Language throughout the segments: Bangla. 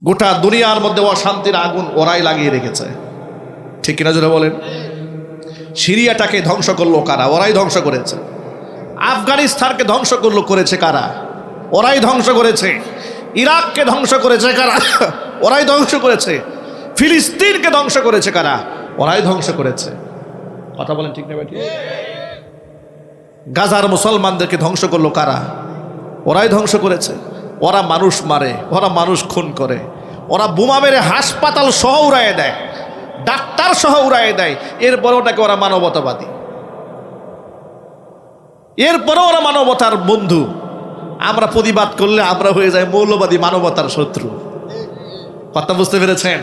গোটা দুনিয়ার মধ্যে অশান্তির আগুন ওরাই লাগিয়ে রেখেছে, ঠিক কিনা জোরে বলেন? সিরিয়াটাকে ধ্বংস করলো কারা? ওরাই ধ্বংস করেছে। আফগানিস্তানকে ধ্বংস করেছে কারা? ওরাই ধ্বংস করেছে। ইরাককে ধ্বংস করেছে কারা? ওরাই ধ্বংস করেছে। ফিলিস্তিনকে ধ্বংস করেছে কারা? ওরাই ধ্বংস করেছে। কথা বলেন ঠিক না বেটি? গাজার মুসলমানদেরকে ধ্বংস করলো কারা? ওরাই ধ্বংস করেছে। ওরা মানুষ মারে, ওরা মানুষ খুন করে, ওরা বোমা মেরে হাসপাতাল সহ উড়াইয়ে দেয়, ডাক্তার সহ উড়াইয়ে দেয়। এরপরে ওটাকে ওরা মানবতাবাদী, এরপরে ওরা মানবতার বন্ধু। আমরা প্রতিবাদ করলে আমরা হয়ে যাই মৌলবাদী, মানবতার শত্রু। কথা বুঝতে পেরেছেন?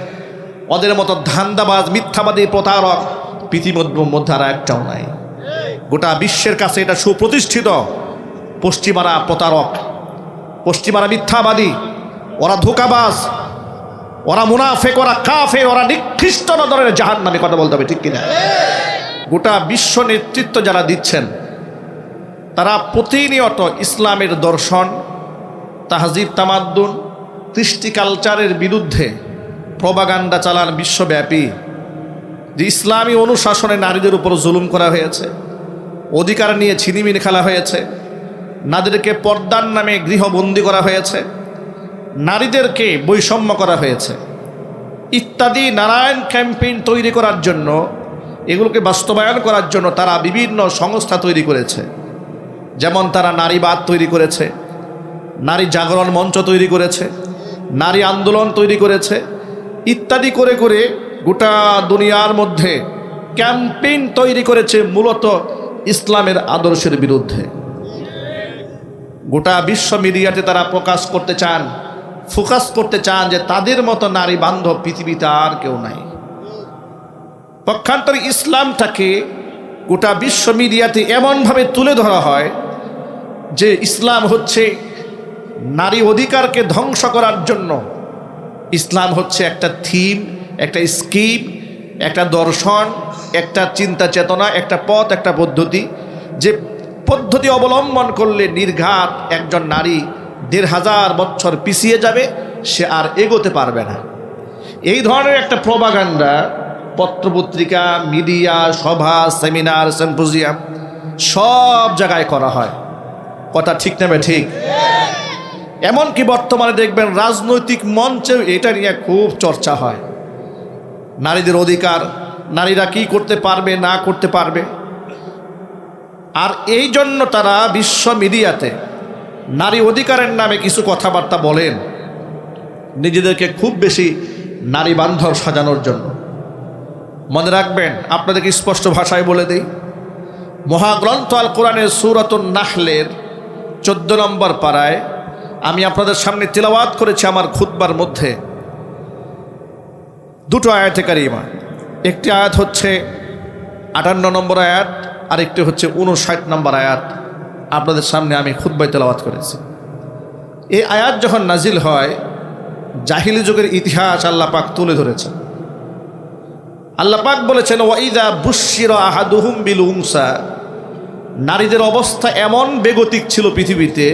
ওদের মতো ধান্দাবাজ, মিথ্যাবাদী, প্রতারক পৃথিবীর মধ্যে আর একটাও নাই। গোটা বিশ্বের কাছে এটা সুপ্রতিষ্ঠিত। পশ্চিমারা প্রতারক, পশ্চিমারা মিথ্যাবাদী, ওরা ধোঁকাবাজ, ওরা মুনাফেক, ওরা কাফের, ওরা নিকৃষ্ট নজরের জাহান্নামী। কথা বলতে হবে ঠিক কিনা? গোটা বিশ্ব নেতৃত্ব যারা দিচ্ছেন তারা প্রতিনিয়ত ইসলামের দর্শন, তাহজিব, তামাদ্দুন, কৃষ্টি কালচারের বিরুদ্ধে প্রপাগান্ডা চালান বিশ্বব্যাপী। যে ইসলামী অনুশাসনে নারীদের উপর জুলুম করা হয়েছে, অধিকার নিয়ে ছিনিমিনি খেলা হয়েছে, নারীদেরকে পর্দার নামে গৃহবন্দী করা হয়েছে, নারীদেরকে বৈষম্য করা হয়েছে ইত্যাদি নানান ক্যাম্পেইন তৈরি করার জন্য, এগুলোকে বাস্তবায়ন করার জন্য তারা বিভিন্ন সংস্থা তৈরি করেছে। যেমন তারা নারীবাদ তৈরি করেছে, নারী জাগরণ মঞ্চ তৈরি করেছে, নারী আন্দোলন তৈরি করেছে, ইত্যাদি করে করে গোটা দুনিয়ার মধ্যে ক্যাম্পেইন তৈরি করেছে মূলত ইসলামের আদর্শের বিরুদ্ধে। গোটা বিশ্ব মিডিয়াতে তারা প্রকাশ করতে চান, ফোকাস করতে চান যে তাদের মতো নারী বান্ধব পৃথিবীতে আর কেউ নাই। পক্ষান্তরে ইসলামটাকে গোটা বিশ্ব মিডিয়াতে এমনভাবে তুলে ধরা হয় যে ইসলাম হচ্ছে নারী অধিকারকে ধ্বংস করার জন্য। ইসলাম হচ্ছে একটা থিম, একটা স্কিম, একটা দর্শন, একটা চিন্তা চেতনা, একটা পথ, একটা পদ্ধতি, যে পদ্ধতি অবলম্বন করলে নির্ঘাত একজন নারী ১৫০০ বছর পিছিয়ে যাবে, সে আর এগোতে পারবে না। এই ধরনের একটা প্রপাগান্ডা পত্রপত্রিকা, মিডিয়া, সভা, সেমিনার, সিম্পোজিয়াম সব জায়গায় করা হয়। কথা ঠিক নেবে ঠিক? এমনকি বর্তমানে দেখবেন রাজনৈতিক মঞ্চেও এটা নিয়ে খুব চর্চা হয়। নারীদের অধিকার, নারীরা কি করতে পারবে না করতে পারবে। আর এই জন্য তারা বিশ্ব মিডিয়াতে নারী অধিকারের নামে কিছু কথাবার্তা বলেন, নিজেদেরকে খুব বেশি নারী বান্ধব সাজানোর জন্য। মনে রাখবেন, আপনাদেরকে স্পষ্ট ভাষায় বলে দেই, মহাগ্রন্থ আল কোরআনের সূরাতুন নাহলের 14 নম্বর পারায় আমি আপনাদের সামনে তিলাওয়াত করেছি আমার খুতবার মধ্যে দুটো আয়াতে কারিমা। একটি আয়াত হচ্ছে 58 নম্বর আয়াত, আরেকটি হচ্ছে 59 নম্বর আয়াত। আপনাদের সামনে আমি খুতবায় তেলাওয়াত করেছি। এই আয়াত যখন নাজিল হয়, জাহিলি যুগের ইতিহাস আল্লাহ পাক তুলে ধরেছেন। আল্লাহ পাক বলেছেন, ওয়াইদা বুশিরা আহাদুহুম বিল উনসা, নারীদের অবস্থা এমন বেগতিক ছিল পৃথিবীতে,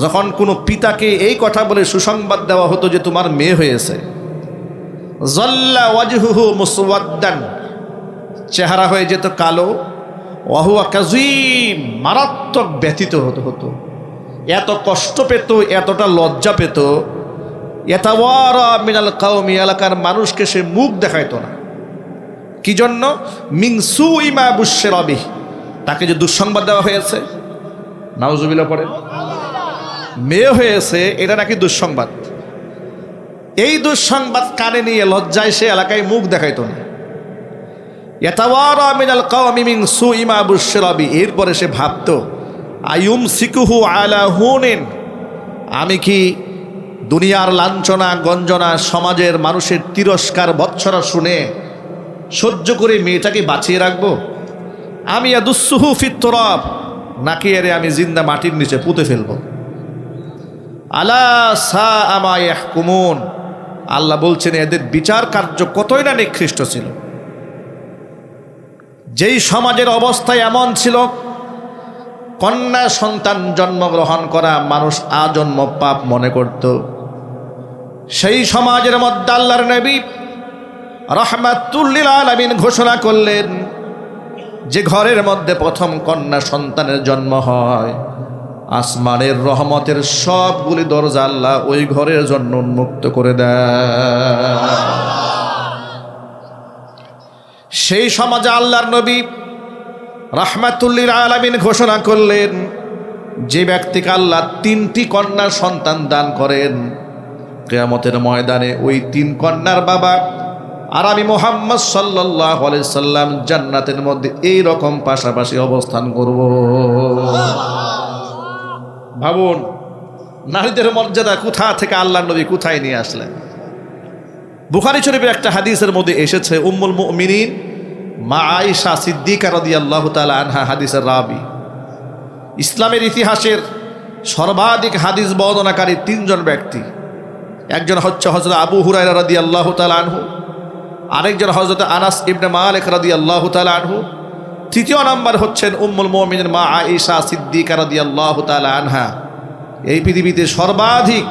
যখন কোনো পিতাকে এই কথা বলে সুসংবাদ দেওয়া হতো যে তোমার মেয়ে হয়েছে, যাল্লা ওয়াজহুহু মুসওয়াদ্দান, চেহারা হয়ে যেত কালো, ওয়াহুয়া কাযীম, মারাত্মক ব্যথিত হতো, এত কষ্ট পেত, এতটা লজ্জা পেত, ইয়াতাওয়ারা মিনাল কওমি, এলাকার মানুষকে সে মুখ দেখাইতো না। কি জন্য? মিন সুই মা বুশিরা বিহি, তাকে যে দুঃসংবাদ দেওয়া হয়েছে, নাউজুবিল্লাহ পড়েন, মেয়ে হয়েছে, এটা নাকি দুঃসংবাদ। এই দুঃসংবাদ কানে নিয়ে লজ্জায় সে এলাকায় মুখ দেখাইতো না। ইয়াতাওয়ারা মিনাল কওমি মিন সুই মা বুশিরা বিহি, এরপরে সে ভাবতো, আয়ুমসিকুহু আলা হুনিন, আমি কি দুনিয়ার লাঞ্ছনা গঞ্জনা, সমাজের মানুষের তিরস্কার ভৎসনা শুনে সহ্য করে মেয়েটাকে বাঁচিয়ে রাখবো? আমি ইয়াদুসুহু ফিত তুরাব, নাকি এরে আমি জিন্দা মাটির নিচে পুঁতে ফেলবো। আলা সাআ মা ইয়াহকুমুন, আল্লাহ বলছেন এদের বিচার কার্য কতই না নিকৃষ্ট ছিল। যেই সমাজের অবস্থা এমন ছিল, কন্যা সন্তান জন্মগ্রহণ করা মানুষ আজন্ম পাপ মনে করত, সেই সমাজের মধ্যে আল্লাহর নবী রাহমাতুল লিল আলামিন ঘোষণা করলেন, যে ঘরের মধ্যে প্রথম কন্যা সন্তানের জন্ম হয়, আসমানের রহমতের সবগুলি দরজা আল্লাহ ওই ঘরের জন্য উন্মুক্ত করে দেয়। সেই সমাজে আল্লাহর নবী রাহমাতুল লিল আলামিন ঘোষণা করলেন, যে ব্যক্তিকে আল্লাহ 3টি কন্যার সন্তান দান করেন, কিয়ামতের ময়দানে ওই 3 কন্যার বাবা আর আমি মুহাম্মদ সাল্লাল্লাহু আলাইহি সাল্লাম জান্নাতের মধ্যে এই রকম পাশাপাশি অবস্থান করব। ভাবুন নারীদের মর্যাদা কোথা থেকে আল্লাহর নবী কোথায় নিয়ে আসলেন। বুখারী শরীফের একটা হাদিসের মধ্যে এসেছে, উম্মুল মুমিনিন মা আয়েশা সিদ্দিকা রাদিয়াল্লাহু তাআলা আনহা হাদিসের রাবি। ইসলামের ইতিহাসের সর্বাধিক হাদিস বর্ণনাকারী 3 জন ব্যক্তি, একজন হচ্ছে হযরত আবু হুরায়রা রাদিয়াল্লাহু তাআলা আনহু, আরেকজন হযরত আনাস ইবনে মালিক রাদিয়াল্লাহু তাআলা আনহু, তৃতীয় নাম্বার হচ্ছেন উম্মুল মুমিনিন মা আয়েশা সিদ্দিকা রাদিয়াল্লাহু তাআলা আনহা। এই পৃথিবীতে সর্বাধিক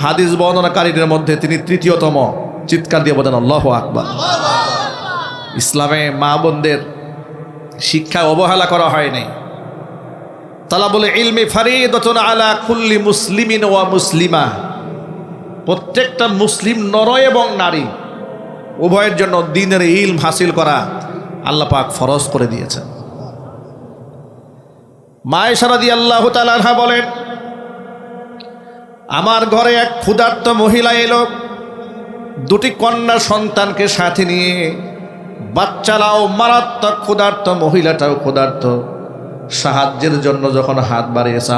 হাদিস বর্ণনাকারীদের মধ্যে তিনি তৃতীয়তম। চিৎকার দিয়ে বলেন আল্লাহু আকবার। ইসলামে মা বোনদের শিক্ষা অবহেলা করা হয়নি। তালাবুল ইলমি ফারিদাতুন আলা কুল্লি মুসলিমিন ওয়া মুসলিমা, প্রত্যেকটা মুসলিম নর এবং নারী উভয়ের জন্য দ্বীনের ইলম হাসিল করা আল্লাহ পাক ফরজ করে দিয়েছেন। মা আয়েশা রাদিয়াল্লাহু তাআলা আনহা বলেন, আমার ঘরে এক ক্ষুধার্ত মহিলা এলো, 2টি কন্যা সন্তানকে সাথে নিয়ে। বাচ্চারাও মারাত্মক ক্ষুধার্ত, মহিলাটাও ক্ষুধার্ত। সাহায্যের জন্য যখন হাত বাড়িয়েছে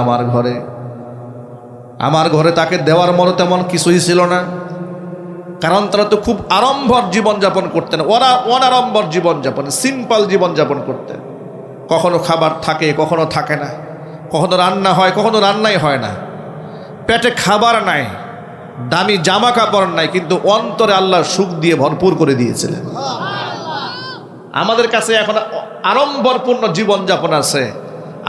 আমার ঘরে তাকে দেওয়ার মতো তেমন কিছুই ছিল না, কারণ তারা তো খুব আড়ম্বর জীবনযাপন করতেন। ওরা অনাড়ম্বর জীবনযাপন, সিম্পল জীবনযাপন করতেন। কখনো খাবার থাকে, কখনো থাকে না, কখনো রান্না হয়, কখনো রান্নাই হয় না। পেটে খাবার নাই, দামি জামা কাপড় নাই, কিন্তু অন্তরে আল্লাহ সুখ দিয়ে ভরপুর করে দিয়েছিলেন। আমাদের কাছে এখন আড়ম্বরপূর্ণ জীবনযাপন আছে।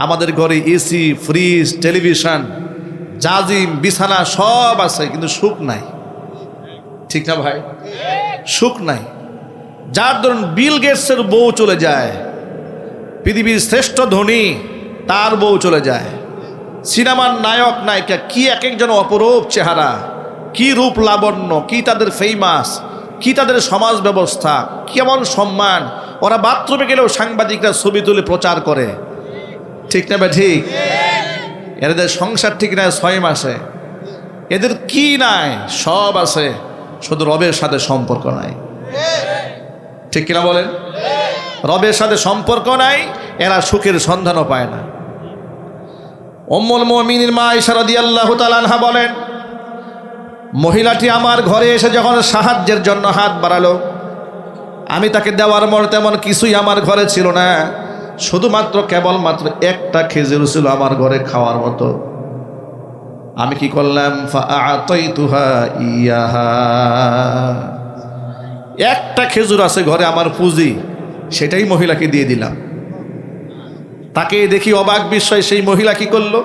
আমাদের ঘরে এসি, ফ্রিজ, টেলিভিশন, জাজিম, বিছানা সব আছে, কিন্তু সুখ নাই। ঠিক না ভাই? সুখ নাই। যার ধরুন বিল গেটসের বউ চলে যায়, পৃথিবীর শ্রেষ্ঠ ধনী তার বউ চলে যায়, সিনেমার নায়ক নায়িকা কি এক একজন অপরূপ চেহারা, কি রূপ লাবণ্য, কি তাদের ফেমাস, কি তাদের সমাজ ব্যবস্থা, কেমন সম্মান। ওরা বাথরুমে গেলেও সাংবাদিকরা ছবি তুলে প্রচার করে। ঠিক না ভাই? ঠিক। এদের সংসার ঠিক নাই 6 মাসে, এদের কি নাই? সব আছে, শুধু রবের সাথে সম্পর্ক নাই। ঠিক কিনা বলেন? রবের সাথে সম্পর্ক নাই, এরা সুখের সন্ধানও পায় না। উম্মুল মুমিনিন মা আয়েশা রাদিয়াল্লাহু তাআলা আনহা বলেন, মহিলাটি আমার ঘরে এসে যখন সাহায্যের জন্য হাত বাড়ালো, আমি তাকে দেওয়ার মতো তেমন কিছুই আমার ঘরে ছিল না, শুধুমাত্র কেবলমাত্র একটা খেজুর ছিল আমার ঘরে খাওয়ার মতো। আমি কি করলাম? ফাআতাইতুহা ইয়াহা, একটা খেজুর আছে ঘরে আমার পুঁজি, সেটাই মহিলাকে দিয়ে দিলাম। তাকে দেখি অবাক বিস্ময় সেই মহিলা কি করলো?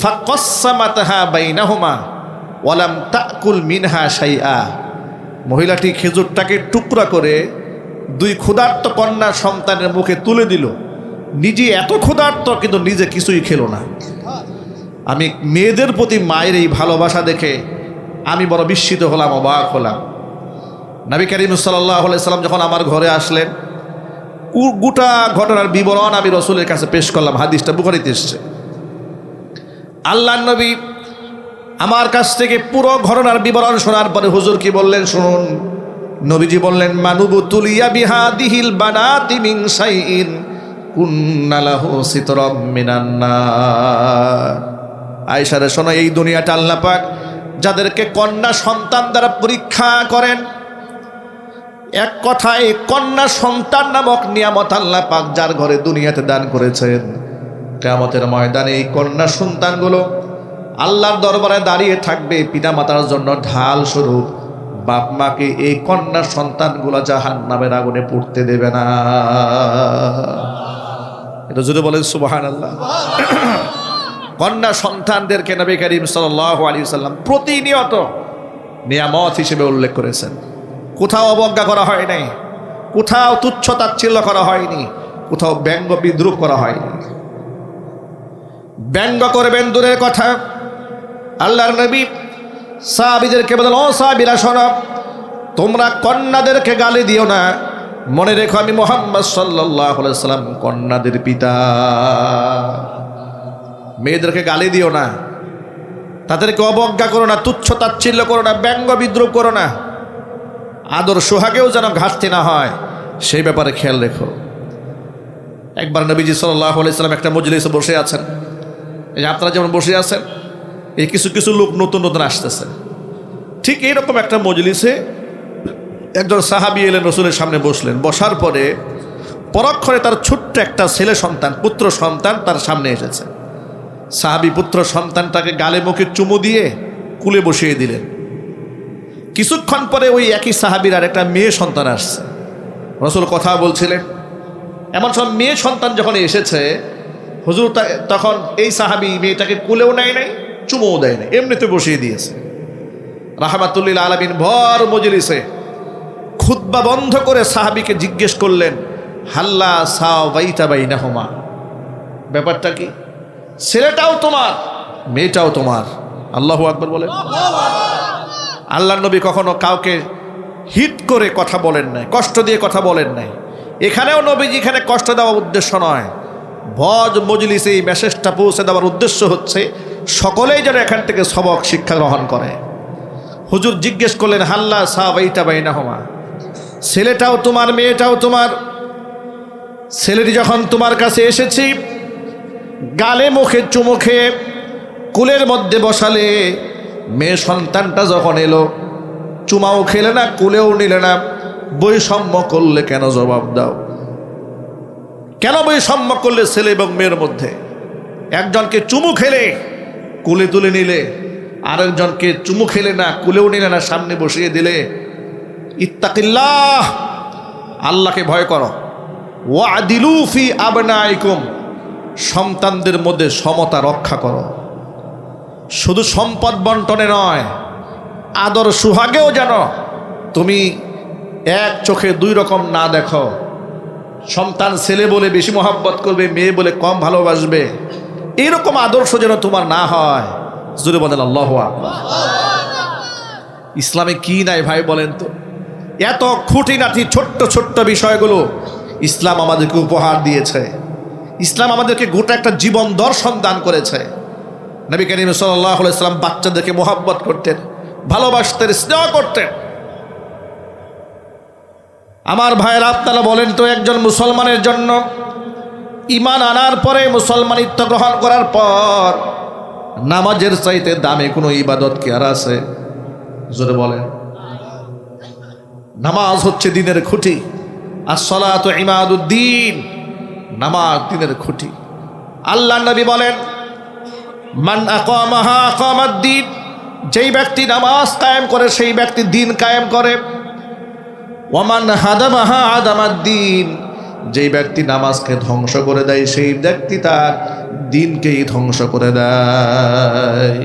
ফাকাসসামাতহা বাইনাহুমা ওয়ালাম তাকুল মিনহা শাইআ, মহিলাটি খেজুরটাকে টুকরা করে 2 ক্ষুধার্ত কন্যা সন্তানের মুখে তুলে দিল। নিজে এত ক্ষুধার্ত, কিন্তু নিজে কিছুই খেলো না। আমি মেয়েদের প্রতি মায়ের এই ভালোবাসা দেখে আমি বড় বিস্মিত হলাম, অবাক হলাম। নবী করিম সাল্লাল্লাহু আলাইহি সাল্লাম যখন আমার ঘরে আসলেন, গোটা ঘটনার বিবরণ আমি রসুলের কাছে পেশ করলাম। হাদিসটা বুখারীতে এসেছে। আল্লাহর নবী আমার কাছ থেকে পুরো ঘটনার বিবরণ শোনার পরে হুজুর কি বললেন শুনুন। নবীজি বললেন, মানুবু তুলিয়া বিহাদিহিল বানাতি মিন শাইইন কুন্না লাহু সিতরাম মিনান নার। আয়েশা রে শোনো, এই দুনিয়াটা আল্লাহ পাক যাদেরকে কন্যা সন্তান দ্বারা পরীক্ষা করেন, এক কথায় কন্যা সন্তান নামক নিয়ামত আল্লাহ পাক যার ঘরে দুনিয়াতে দান করেছেন, কিয়ামতের ময়দানে এই কন্যা সন্তানগুলো আল্লাহর দরবারে দাঁড়িয়ে থাকবে পিতামাতার জন্য ঢাল স্বরূপ। বাপ মাকে এই কন্যা সন্তানগুলো জাহান্নামের আগুনে পুড়তে দেবে না। এটা যদি বলেন সুবহানাল্লাহ। কন্যা সন্তানদেরকে নবী করিম সাল্লাল্লাহু আলাইহি ওয়াসাল্লাম প্রতিনিয়ত নিয়ামত হিসেবে উল্লেখ করেছেন। কোথাও অবজ্ঞা করা হয় নাই, কোথাও তুচ্ছ তাচ্ছিল্য করা হয়নি, কোথাও ব্যঙ্গ বিদ্রুপ করা হয়নি। ব্যঙ্গ করবেন দূরের কথা, আল্লাহর নবী সাহাবীদেরকে বলেন, ও সাহাবীরা শোনো, তোমরা কন্যাদেরকে গালি দিও না, মনে রেখো আমি মুহাম্মদ সাল্লাল্লাহু আলাইহি সাল্লাম কন্যাদের পিতা। মেয়েদেরকে গালি দিও না, তাদেরকে অবজ্ঞা করো না, তুচ্ছ তাচ্ছিল্য করো না, ব্যঙ্গ বিদ্রুপ করো না, আদর সোহাগেও যেন ঘাটতি না হয় সেই ব্যাপারে খেয়াল রেখো। একবার নবীজি সাল্লাল্লাহু আলাইহি সাল্লাম একটা মজলিসে বসে আছেন, এই যে আপনারা যেমন বসে আছেন, এই কিছু কিছু লোক নতুন নতুন আসতেছে, ঠিক এইরকম একটা মজলিসে একজন সাহাবী এলেন, রসুলের সামনে বসলেন। বসার পরে পরক্ষণে তার ছোট্ট একটা ছেলে সন্তান, পুত্র সন্তান তার সামনে এসেছে। সাহাবী পুত্র সন্তানটাকে গালে মুখে চুমু দিয়ে কুলে বসিয়ে দিলেন। কিছুক্ষণ পরে ওই একই সাহাবীর আর একটা মেয়ে সন্তান আসছে, রসুল কথা বলছিলেন। এমন সব মেয়ে সন্তান যখন এসেছে, হুজুর তখন এই সাহাবী মেয়েটাকে কুলেও নেয় নাই, চুমুও দেয় নাই, এমনিতে বসিয়ে দিয়েছে। রাহমাতুল্লিল আলামিন ভর মজলিসে খুতবা বন্ধ করে সাহাবীকে জিজ্ঞেস করলেন, হাল্লা সাওয়াইতা বাইনাহুমা, ব্যাপারটা কি? ছেলেটাও তোমার, মেয়েটাও তোমার। আল্লাহু আকবার বলেন। আল্লাহর নবী কখনো কাউকে হিট করে কথা বলেন নাই, কষ্ট দিয়ে কথা বলেন নাই। এখানেও নবীজি এখানে কষ্ট দেওয়ার উদ্দেশ্য নয়, ভজ মজলিসে এই মেসেজটা পৌঁছে দেওয়ার উদ্দেশ্য হচ্ছে সকলেই যেন এখান থেকে সবক শিক্ষা গ্রহণ করে। হুজুর জিজ্ঞেস করলেন, হাল্লা সাওয়াইতা বাইনাহুমা, ছেলেটাও তোমার, মেয়েটাও তোমার। ছেলেটি যখন তোমার কাছে এসেছি, গালে মুখে চুমু খেয়ে কুলের মধ্যে বসালে, মেয়ে সন্তানটা যখন এলো, চুমাও খেলে না, কুলেও নিলে না, বৈষম্য করলে কেন? জবাব দাও, কেন বৈষম্য করলে ছেলে এবং মেয়ের মধ্যে? একজনকে চুমু খেলে কুলে তুলে নিলে, আরেকজনকে চুমু খেলে না, কুলেও নিলে না, সামনে বসিয়ে দিলে। ইত্তাকিল্লাহ, আল্লাহকে ভয় করো। ওয়াদিলু ফি আবনাইকুম, সন্তানদের মধ্যে সমতা রক্ষা করো। শুধু সম্পদ বন্টনে নয়, আদর সুহাগেও যেন তুমি এক চোখে দুই রকম না দেখো। সন্তান ছেলে বলে বেশি মহব্বত করবে, মেয়ে বলে কম ভালোবাসবে, এইরকম আদর্শ যেন তোমার না হয়। জোরে বলেন আল্লাহু আকবার। ইসলামে কি নাই ভাই বলেন তো? এত খুঁটিনাটি ছোট্ট ছোট্ট বিষয়গুলো ইসলাম আমাদেরকে উপহার দিয়েছে। ইসলাম আমাদেরকে গোটা একটা জীবন দর্শন দান করেছে। নবী করিম সাল্লাল্লাহু আলাইহি সাল্লাম বাচ্চাদেরকে মহব্বত করতেন, ভালোবাসতেন, স্নেহ করতেন। আমার ভাইয়েরা, আপনারা বলেন তো, একজন মুসলমানের জন্য ঈমান আনার পরে, মুসলমানিত্ব গ্রহণ করার পর, নামাজের চাইতে দামি কোনো ইবাদত কি আর আছে? জোরে বলেন। নামাজ হচ্ছে দ্বীনের খুঁটি। আস-সালাতু ইমাদুদ্দিন, নামাজ দ্বীনের খুঁটি। আল্লাহ নবী বলেন, মান আকামাহা আকামাদ্দিন, যেই ব্যক্তি নামাজ কায়েম করে সেই ব্যক্তি দ্বীন কায়েম করে। ওয়ামান হাদামাহা আদামাদ্দিন, যেই ব্যক্তি নামাজকে ধ্বংস করে দেয় সেই ব্যক্তি তার দ্বীনকেই ধ্বংস করে দেয়।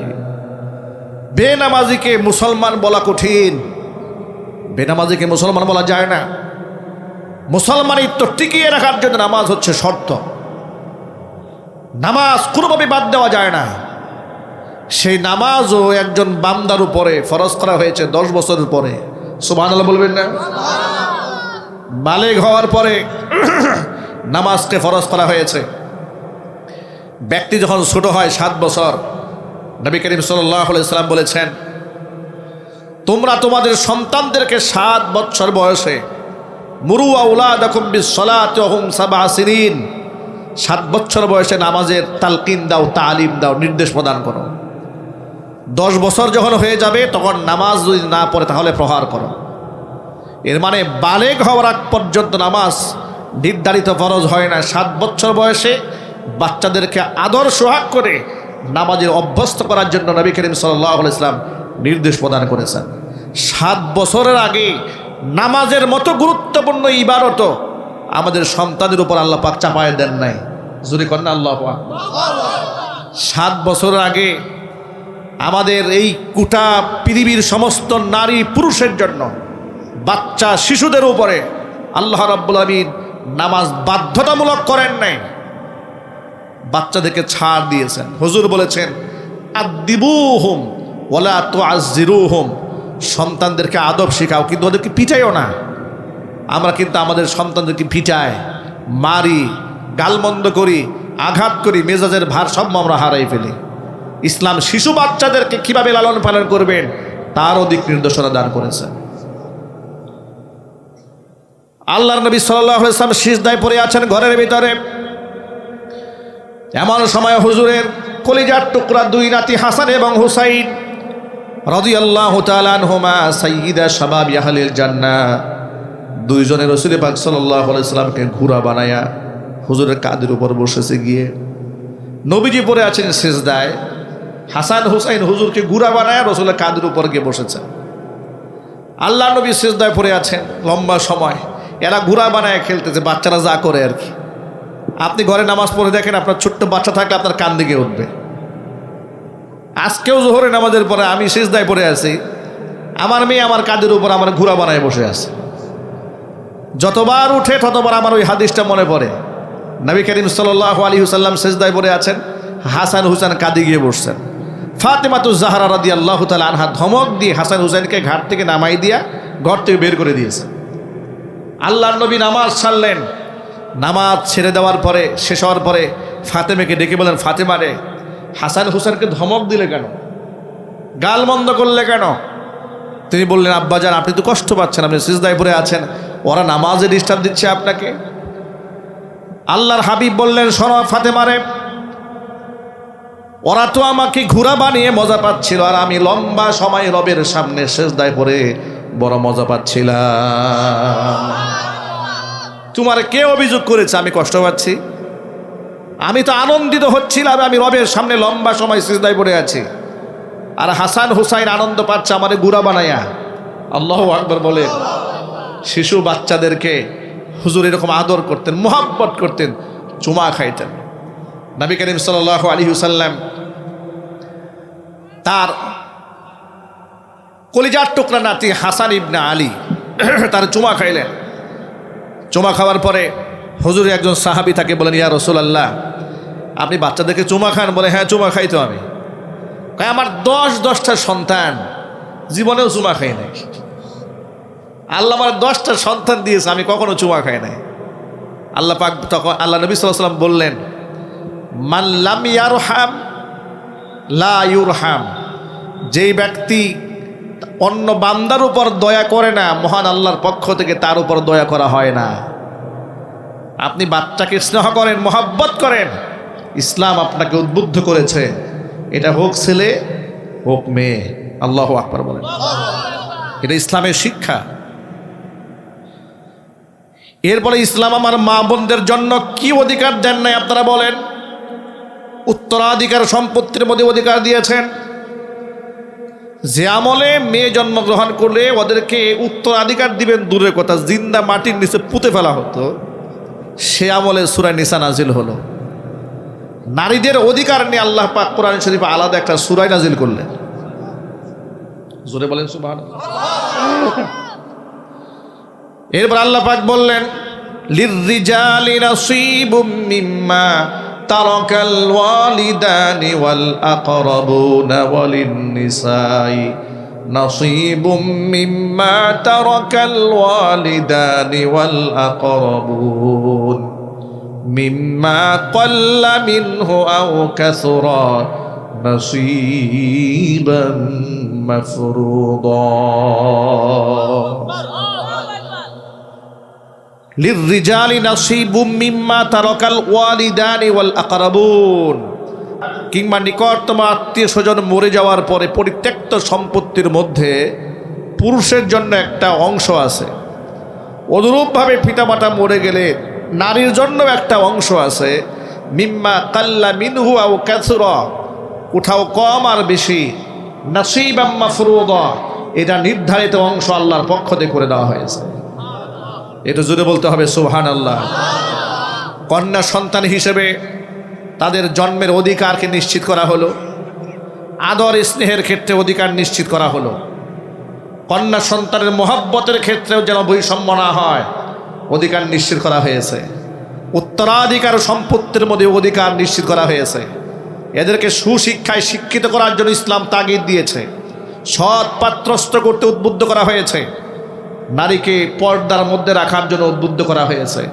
বেনামাজিকে মুসলমান বলা কঠিন, বেনামাজিকে মুসলমান বলা যায় না। মুসলমানিত্ব টিকিয়ে রাখার জন্য নামাজ হচ্ছে শর্ত। নামাজ কোনোভাবে বাদ দেওয়া যায় না। সেই নামাজও একজন বান্দার উপরে ফরজ করা হয়েছে 10 বছরের পরে। সুবহানাল্লাহ বলবেন না? বালেগ হওয়ার পরে নামাজকে ফরজ করা হয়েছে। ব্যক্তি যখন ছোট হয় 7 বছর, নবী করিম সাল্লাল্লাহু আলাইহি সাল্লাম বলেছেন, তোমরা তোমাদের সন্তানদেরকে 7 বছর বয়সে মুরু আওলাদাকুম বিস-সালাতি ওয়া হুম 7 সিনিন, 7 বছর বয়সে নামাজের তালকিন দাও, তালিম দাও, নির্দেশ প্রদান করো। 10 বছর যখন হয়ে যাবে তখন নামাজ যদি না পড়ে তাহলে প্রহার করো। এর মানে বালেগ হওয়ার আগ পর্যন্ত নামাজ নির্ধারিত ফরজ হয় না। 7 বছর বয়সে বাচ্চাদেরকে আদর সোহাগ করে নামাজের অভ্যস্ত করার জন্য নবী করিম সাল্লাল্লাহু আলাইহি সাল্লাম নির্দেশ প্রদান করেছেন। 7 বছরের আগে নামাজের মতো গুরুত্বপূর্ণ ইবাদত আমাদের সন্তানের উপর আল্লাহ পাক চাপায় দেন নাই। জোরে করেন আল্লাহু আকবার। 7 বছরের আগে আমাদের এই গোটা পৃথিবীর সমস্ত নারী পুরুষের জন্য, বাচ্চা শিশুদের উপরে আল্লাহ রাব্বুল আমিন নামাজ বাধ্যতামূলক করেন নাই, বাচ্চাদেরকে ছাড় দিয়েছেন। হুজুর বলেছেন আদিবুহুম ওয়ালা তুআজ্জিরুহুম, সন্তানদেরকে আদব শেখাও কিন্তু ওদেরকে পিটাইও না। আমরা কিন্তু আমাদের সন্তানদেরকে পিটাই, মারি, গালমন্দ করি, আঘাত করি, মেজাজের ভারসাম্য আমরা হারাই ফেলি। ইসলাম শিশু বাচ্চাদেরকে কিভাবে লালন পালন করবেন তারও দিক নির্দেশনা দান করেছেন। আল্লাহর নবী সাল্লাল্লাহু আলাইহি ওয়াসাল্লাম সিজদায় পড়ে আছেন ঘরের ভিতরে। এমন সময় হুজুরের কলিজার টুকরা দুই নাতি হাসান এবং হুসাইন রাদিয়াল্লাহু তাআলা আনহুমা সাইয়্যিদা শাবাবি আহলিল জান্নাহ, দুইজনে রাসূল পাক সাল্লাল্লাহু আলাইহি ওয়াসাল্লামকে ঘোড়া বানায়া হুজুরের কাঁধের উপর বসেছে গিয়ে। নবীজি পড়ে আছেন সিজদায়, হাসান হুসাইন হুজুরকে ঘোড়া বানায়া রাসূলের কাঁধের উপর গিয়ে বসেছেন। আল্লাহ নবী সিজদায় পড়ে আছেন লম্বা সময়, এরা ঘোড়া বানায় খেলতেছে, বাচ্চারা যা করে আর কি। আপনি ঘরে নামাজ পড়ে দেখেন, আপনার ছোট্ট বাচ্চা থাকলে আপনার কান দিকে উঠবে। আজকেও জোহরে নামাজের পরে আমি সিজদায় পড়ে আছি, আমার মেয়ে আমার কাঁধের উপর আমার ঘোড়া বানায় বসে আছে। যতবার উঠে ততবার আমার ওই হাদিসটা মনে পড়ে। নবী করিম সাল্লাল্লাহু আলাইহি ওয়াসাল্লাম সিজদায় পড়ে আছেন, হাসান হুসাইন কাঁধে গিয়ে বসছেন। ফাতেমাতুজ জাহরা রাদিয়াল্লাহু তাআলা আনহা ধমক দিয়ে হাসান হুসাইনকে ঘাট থেকে নামাই দিয়া ঘর থেকে বের করে দিয়েছেন। আল্লাহর নবী নামাজ ছাড়লেন। নামাজ ছেড়ে দেওয়ার পরে, শেষ হওয়ার পরে ফাতেমাকে ডেকে বলেন, ফাতেমা রে, হাসান হুসাইনকে ধমক দিলে কেন, গালমন্দ করলে কেন? তিনি বললেন, আব্বাজান আপনি তো কষ্ট পাচ্ছেন, আপনি সিজদায় পড়ে আছেন, ওরা নামাজে ডিস্টার্ব দিচ্ছে আপনাকে। আল্লাহর হাবিব বললেন, শোনো ফাতেমা রে, ওরা তো আমাকে ঘোড়া বানিয়ে মজা পাচ্ছিল, আর আমি লম্বা সময় রবের সামনে সিজদায় পড়ে বড় মজা পাচ্ছিলাম। তোমার কে অভিযোগ করেছে আমি কষ্ট পাচ্ছি? আমি তো আনন্দিত হচ্ছিলাম, আমি রবের সামনে লম্বা সময় সিজদায় পড়ে আছি, আর হাসান হুসাইন আনন্দ পাচ্ছে আমারে ঘোড়া বানায়া। আল্লাহু আকবার বলে। শিশু বাচ্চাদেরকে হুজুর এরকম আদর করতেন, মোহাব্বত করতেন, চুমা খাইতেন। নবী করিম সাল্লাল্লাহু আলাইহি ওয়াসাল্লাম তার কলিজার টুকরা নাতি হাসান ইবনে আলী তার চুমা খাইলেন। চুমা খাওয়ার পরে হুজুরে একজন সাহাবী তাকে বলেন, ইয়া রাসূলুল্লাহ আপনি বাচ্চাদেরকে চুমা খান? বলে, হ্যাঁ চুমা খাই তো আমি। আমার 10টা সন্তান, জীবনেও চুমা খাই নাই। আল্লাহ আমার 10টা সন্তান দিয়েছে, আমি কখনো চুমা খাই নাই। আল্লাহ পাক তখন আল্লাহ নবী সাল্লাল্লাহু আলাইহি ওয়াসাল্লাম বললেন, মান লাম ইয়ারহাম লা ইউরহাম, যেই ব্যক্তি অন্য বান্দার উপর দয়া করে না, মহান আল্লাহর পক্ষ থেকে তার উপর দয়া করা হয় না। আপনি বাচ্চাকে স্নেহ করেন, মহব্বত করেন, ইসলাম আপনাকে উদ্বুদ্ধ করেছে, এটা হোক ছেলে হোক মেয়ে। আল্লাহু আকবার বলেন। এটা ইসলামের শিক্ষা। এরপরে ইসলাম আমার মা বোনদের জন্য কি অধিকার দেন নাই আপনারা বলেন? উত্তরাধিকার সম্পত্তির মধ্যে অধিকার দিয়েছেন। যে আমলে মেয়ে জন্মগ্রহণ করলে ওদেরকে উত্তরাধিকার দিবেন দূরের কথা, জিন্দা মাটির নিচে পুঁতে ফেলা হতো, সে আমলে সূরা নিসা নাজিল হলো। নারীদের অধিকার নিয়ে আল্লাহ পাক কোরআন শরীফে আলাদা একটা সূরা নাজিল করলেন। জোরে বলেন সুবহানাল্লাহ। এরপর আল্লাহ পাক বললেন, লিররিজালি নাসীবুম মিম্মা তারাকাল ওয়ালিদানি ওয়াল আকরাবুনা ওয়ালিন-নিসাই নাসীবুম মিম্মা তারাকাল ওয়ালিদানি ওয়াল আকরাবুন মিম্মা ক্বাল্লা মিনহু আও কাসুরা নাসীবান মাফরুদা। লিররিজালি নাসীবুম মিম্মা তারাকাল ওয়ালিদানি ওয়াল আকরাবুন, কিংবা নিকটতম আত্মীয় স্বজন মরে যাওয়ার পরে পরিত্যক্ত সম্পত্তির মধ্যে পুরুষের জন্য একটা অংশ আছে। অনুরূপভাবে পিতামাতা মরে গেলে নারীর জন্য একটা অংশ আছে। মিম্মা কাল্লা মিনহু আও কাসুরা, কোথাও কম আর বেশি, নাসীবাম মাফরুদা, এটা নির্ধারিত অংশ আল্লাহর পক্ষ থেকে করে দেওয়া হয়েছে। এটা জোরে বলতে হবে সুবহানাল্লাহ। কন্যা সন্তান হিসেবে তাদের জন্মের অধিকারকে নিশ্চিত করা হলো। আদর স্নেহের ক্ষেত্রে অধিকার নিশ্চিত করা হলো। কন্যা সন্তানের মহব্বতের ক্ষেত্রেও যেন বৈষম্য না হয়, অধিকার নিশ্চিত করা হয়েছে। উত্তরাধিকার সম্পত্তির মধ্যে অধিকার নিশ্চিত করা হয়েছে। এদেরকে সুশিক্ষায় শিক্ষিত করার জন্য ইসলাম তাগিদ দিয়েছে। সৎ পাত্রস্থ করতে উদ্বুদ্ধ করা হয়েছে। নারীকে পর্দার মধ্যে রাখার জন্য উদ্বুদ্ধ করা হয়েছে।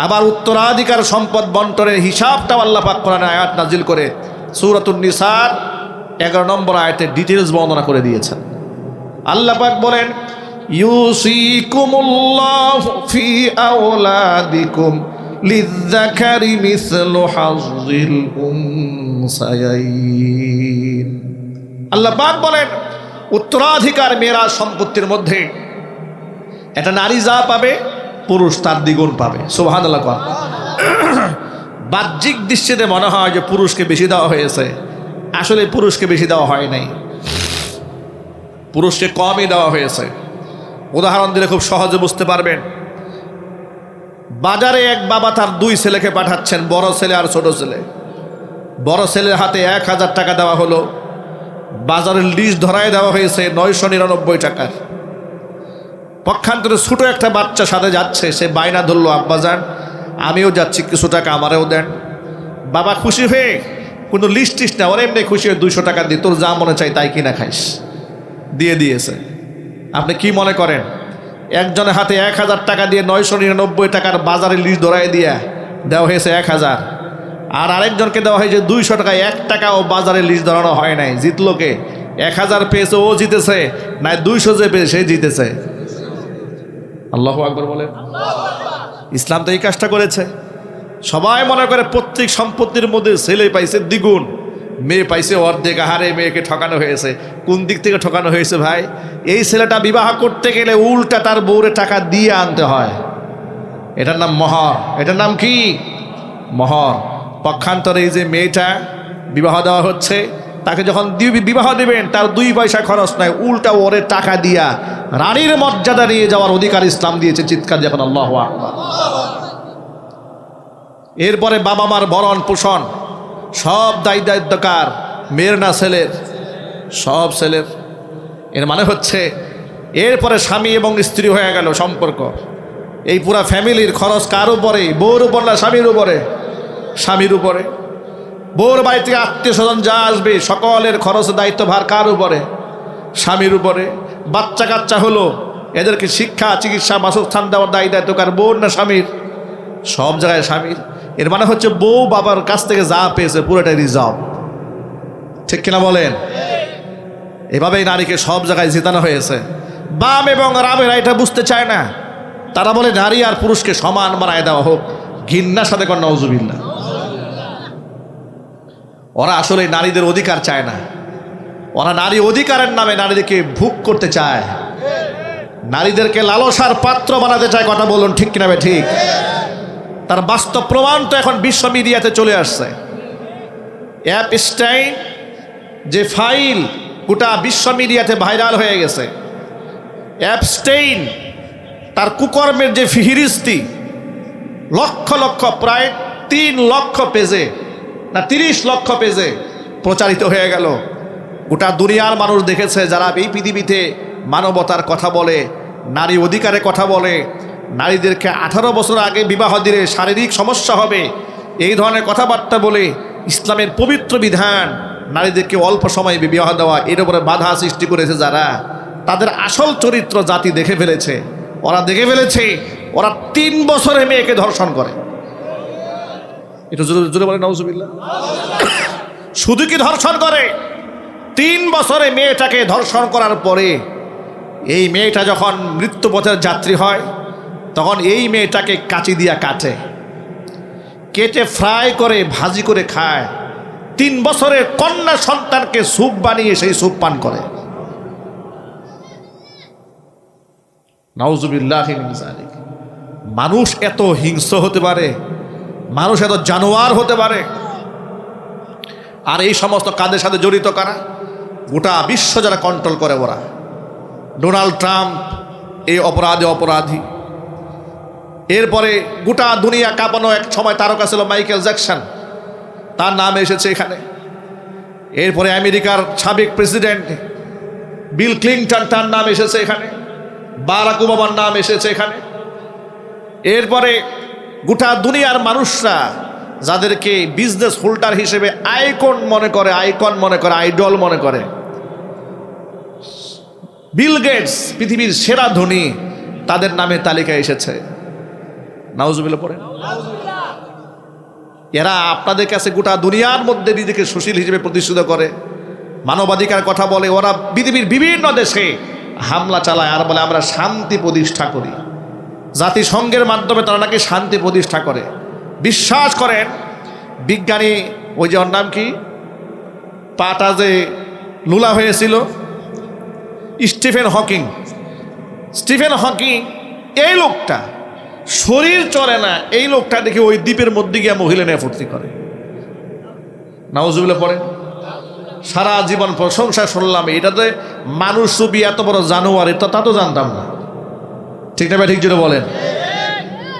আবার উত্তরাধিকার সম্পদ বন্টনের হিসাবটাও আল্লাহ পাক কোরআনে আয়াত নাজিল করে সূরাতুন নিসার 11 নম্বর আয়াতে ডিটেইলস বর্ণনা করে দিয়েছেন। আল্লাহ পাক বলেন, ইউসিকুমুল্লাহু ফি আওলাদিকুম লিযযাকারি মিসলু হাযযিল উনসায়াইন। আল্লাহ পাক বলেন, উত্তরাধিকার মেরাজ সম্পত্তির মধ্যে এটা নারী যা পাবে পুরুষ তার দ্বিগুণ পাবে। সুবহানাল্লাহ। বাহ্যিক দৃষ্টিতে মনে হয় যে পুরুষকে বেশি দেওয়া হয়েছে, আসলে পুরুষকে বেশি দেওয়া হয় নাই, পুরুষকে কমই দেওয়া হয়েছে। উদাহরণ দিলে খুব সহজে বুঝতে পারবেন। বাজারে এক বাবা তার 2 ছেলেকে পাঠাচ্ছেন, বড় ছেলে আর ছোট ছেলে। বড় ছেলের হাতে 1000 টাকা দেওয়া হলো, বাজারের লিস্ট ধরায় দেওয়া হয়েছে 999 টাকার। পক্ষান্তরে ছোট একটা বাচ্চা সাথে যাচ্ছে, সে বায়না ধরলো, আব্বাজান আমিও যাচ্ছি, কিছু টাকা আমারও দেন। বাবা খুশি হয়ে কোনো লিস্ট টিস্ট না, ওর এমনি খুশি হয়ে 200 টাকা দিয়ে তোর যা মনে চাই তাই কিনা খাইস দিয়ে দিয়েছে। আপনি কি মনে করেন একজনের হাতে 1000 টাকা দিয়ে 999 টাকার বাজারের লিস্ট ধরাই দিয়ে দেওয়া হয়েছে 1000, আর আরেকজনকে দেওয়া হয়েছে 200 টাকায়, 1 টাকাও বাজারের লিস্ট ধরানো হয় নাই। জিতলো কে? 1000 পেয়েছে ও জিতেছে, না 200 যে পেয়েছে সে জিতেছে? আল্লাহু আকবার বলেন। ইসলাম তো এই কাজটা করেছে। সবাই মনে করে প্রত্যেক সম্পত্তির মধ্যে ছেলে পাইছে দ্বিগুণ, মেয়ে পাইছে অর্ধেক। আহারে মেয়েকে ঠকানো হয়েছে। কোন দিক থেকে ঠকানো হয়েছে ভাই? এই ছেলেটা বিবাহ করতে গেলে উল্টা তার বউরে টাকা দিয়ে আনতে হয়। এটার নাম মহর। এটার নাম কি? মহর। পক্ষান্তরে এই যে মেয়েটা বিবাহ দেওয়া হচ্ছে, তাকে যখন বিবাহ দিবেন তার 2 পয়সা খরচ নাই, উল্টা ওরে টাকা দিয়া রানীর মর্যাদা নিয়ে যাওয়ার অধিকার ইসলাম দিয়েছে। চিৎকার যখন আল্লাহু আকবার। এরপরে বাবা মার ভরণ পোষণ সব দায়িত্বকার মেয়ের না ছেলের? সব ছেলের। এর মানে হচ্ছে এরপরে স্বামী এবং স্ত্রী হয়ে গেল সম্পর্ক। এই পুরা ফ্যামিলির খরচ কার উপরে? বউর উপর না স্বামীর উপরে? স্বামীর উপরে। বউর বাড়ি থেকে আত্মীয় স্বজন যা আসবে সকলের খরচ দায়িত্বভার কার উপরে? স্বামীর উপরে। বাচ্চা কাচ্চা হলো, এদেরকে শিক্ষা চিকিৎসা বাসস্থান দেওয়ার দায়িত্ব কার? বউর না স্বামীর? সব জায়গায় স্বামীর। এর মানে হচ্ছে বউ বাবার কাছ থেকে যা পেয়েছে পুরোটাই রিজার্ভ। ঠিক কিনা বলেন? এভাবেই নারীকে সব জায়গায় জেতানো হয়েছে। বাম এবং রামেরা এটা বুঝতে চায় না। তারা বলে নারী আর পুরুষকে সমান বানায় দেওয়া হোক। ঘৃণার সাথে কর নাউজুবিল্লাহ। ওরা আসলে নারীদের অধিকার চায় না। ওরা নারী অধিকারের নামে নারীদেরকে ভোগ করতে চায়, নারীদেরকে লালসার পাত্র বানাতে চায়। কথা বলুন ঠিক কিনা? ঠিক। তার বাস্তব প্রমাণ তো এখন বিশ্ব মিডিয়াতে চলে আসছে। অ্যাপস্টাইন যে ফাইল গোটা বিশ্ব মিডিয়াতে ভাইরাল হয়ে গেছে। অ্যাপস্টাইন তার কুকর্মের যে ফিহিরিস্তি লক্ষ লক্ষ, প্রায় 3 লক্ষ পেজে না 30 লক্ষ পেজে প্রচারিত হয়ে গেল। গোটা দুনিয়ার মানুষ দেখেছে। যারা এই পৃথিবীতে মানবতার কথা বলে, নারী অধিকারের কথা বলে, নারীদেরকে 18 বছর আগে বিবাহ দিলে শারীরিক সমস্যা হবে, এই ধরনের কথাবার্তা বলে ইসলামের পবিত্র বিধান নারীদেরকে অল্প সময়ে বিবাহ দেওয়া, এর উপরে বাধা সৃষ্টি করেছে যারা, তাদের আসল চরিত্র জাতি দেখে ফেলেছে। ওরা দেখে ফেলেছে ওরা 3 বছরে মেয়েকে ধর্ষণ করে। একটু জোরে বলে নাউজুবিল্লাহ। শুধু কি ধর্ষণ করে? 3 বছরে মেয়েটাকে ধর্ষণ করার পরে এই মেয়েটা যখন মৃত্যুপথের যাত্রী হয়, তখন এই মেয়েটাকে কাঁচি দিয়া কাটে, কেটে ফ্রাই করে ভাজি করে খায়। 3 বছরের কন্যা সন্তানকে স্যুপ বানিয়ে সেই স্যুপ পান করে। নাউজুবিল্লাহি মিন যালিক। মানুষ এত হিংস্র হতে পারে, মানুষ এত জানোয়ার হতে পারে। আর এই সমস্ত কাজের সাথে জড়িত কারা? গোটা বিশ্ব যারা কন্ট্রোল করে ওরা। ডোনাল্ড ট্রাম্প এই অপরাধী। এরপরে গোটা দুনিয়া কাঁপানো এক সময় তারকা ছিল মাইকেল জ্যাকসন, তার নাম এসেছে এখানে। এরপরে আমেরিকার সাবেক প্রেসিডেন্ট বিল ক্লিনটন, তার নাম এসেছে এখানে, বারাক ওবামার নাম এসেছে এখানে। এরপরে গোটা দুনিয়ার মানুষরা যাদেরকে বিজনেস হোল্ডার হিসেবে আইকন মনে করে, আইডল মনে করে, বিল গেটস পৃথিবীর সেরা ধনী, তাদের নামে তালিকায় এসেছে। নাউজুবিল্লাহ পড়েন। এরা আপনাদের কাছে গোটা দুনিয়ার মধ্যে নিজেকে সুশীল হিসেবে প্রতিষ্ঠিত করে, মানবাধিকার কথা বলে। ওরা পৃথিবীর বিভিন্ন দেশে হামলা চালায় আর বলে আমরা শান্তি প্রতিষ্ঠা করি। জাতিসংঘের মাধ্যমে তারা নাকি শান্তি প্রতিষ্ঠা করে। বিশ্বাস করেন বিজ্ঞানী, ওই যে ওর নাম কি, পাটা যে লুলা হয়েছিল, স্টিফেন হকিং, এই লোকটা শরীর চলে না, এই লোকটা দেখে ওই দ্বীপের মধ্যে গিয়ে মহিলা নিয়ে ফুর্তি করে। নাউজুবিল্লাহ পড়েন। সারা জীবন প্রশংসা শুনলাম, এটাতে মানুষ ছবি এত বড় জানোয়ার, এটা তা তো জানতাম না। ঠিক না ভাই? ঠিক জোরে বলেন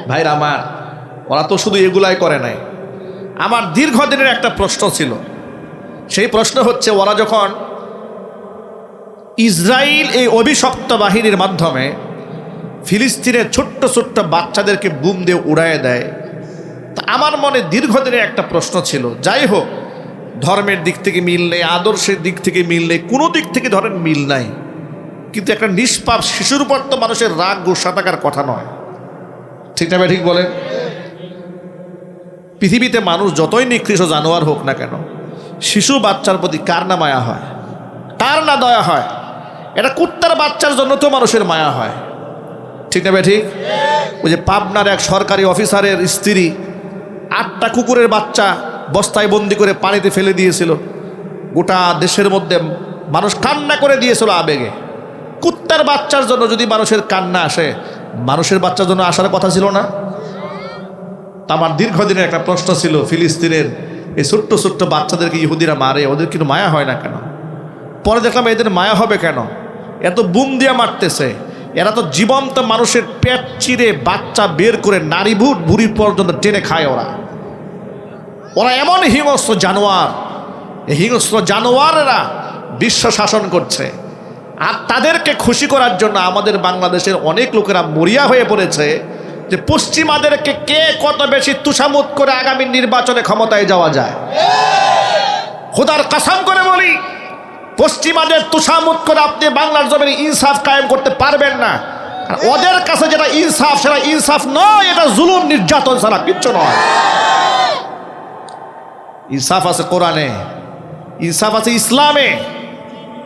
ভাইরা আমার। ওরা তো শুধু এগুলাই করে নাই। আমার দীর্ঘদিনের একটা প্রশ্ন ছিল, সেই প্রশ্ন হচ্ছে, ওরা যখন ইসরায়েল এই অভিশপ্ত বাহিনীর মাধ্যমে ফিলিস্তিনের ছোট্ট ছোট্ট বাচ্চাদেরকে বুম দিয়ে উড়াইয়ে দেয়, তা আমার মনে দীর্ঘদিনের একটা প্রশ্ন ছিল। যাই হোক, ধর্মের দিক থেকে মিল নেই, আদর্শের দিক থেকে মিল নেই, কোনো দিক থেকে ধরেন মিল নাই, কিন্তু একটা নিষ্পাপ শিশুর উপর তো মানুষের রাগ গোসা থাকার কথা নয়। ঠিক না ভাই? ঠিক বলেন। পৃথিবীতে মানুষ যতই নিকৃষ্ট জানোয়ার হোক না কেন, শিশু বাচ্চার প্রতি কার না মায়া হয়, কার না দয়া হয়? এটা কুত্তার বাচ্চার জন্য তো মানুষের মায়া হয়। ঠিক না ভাই? ঠিক। ওই যে পাবনার এক সরকারি অফিসারের স্ত্রী 8টা কুকুরের বাচ্চা বস্তায় বন্দি করে পানিতে ফেলে দিয়েছিল, গোটা দেশের মধ্যে মানুষ কান্না করে দিয়েছিল আবেগে। কুত্তার বাচ্চার জন্য যদি মানুষের কান্না আসে, মানুষের বাচ্চার জন্য আসার কথা ছিল না? আমার দীর্ঘদিনের একটা প্রশ্ন ছিল, ফিলিস্তিনের এই ছোট্ট ছোট্ট বাচ্চাদেরকে ইহুদিরা মারে, ওদের কিন্তু মায়া হয় না কেন? পরে দেখলাম এদের মায়া হবে কেন? এত বুম দিয়া মারতেছে, এরা তো জীবন্ত মানুষের পেট চিরে বাচ্চা বের করে নারী বুড়ি পর্যন্ত টেনে খায়। ওরা এমন হিংস্র জানোয়ার, এই হিংস্র জানোয়ারেরা বিশ্ব শাসন করছে। আর তাদেরকে খুশি করার জন্য আমাদের বাংলাদেশের অনেক লোকেরা মরিয়া হয়ে পড়েছে যে পশ্চিমাদেরকে কে কত বেশি তুষামুত করে আগামী নির্বাচনে ক্ষমতায় যাওয়া যায়। খোদার কসম করে বলি, পশ্চিমাদের তুষামুত করে আপনি বাংলার জমিনে ইনসাফ কায়েম করতে পারবেন না। ওদের কাছে যেটা ইনসাফ, সেটা ইনসাফ নয়, এটা জুলুম নির্যাতন ছাড়া কিচ্ছু নয়। ইনসাফ আছে কোরআনে, ইনসাফ আছে ইসলামে।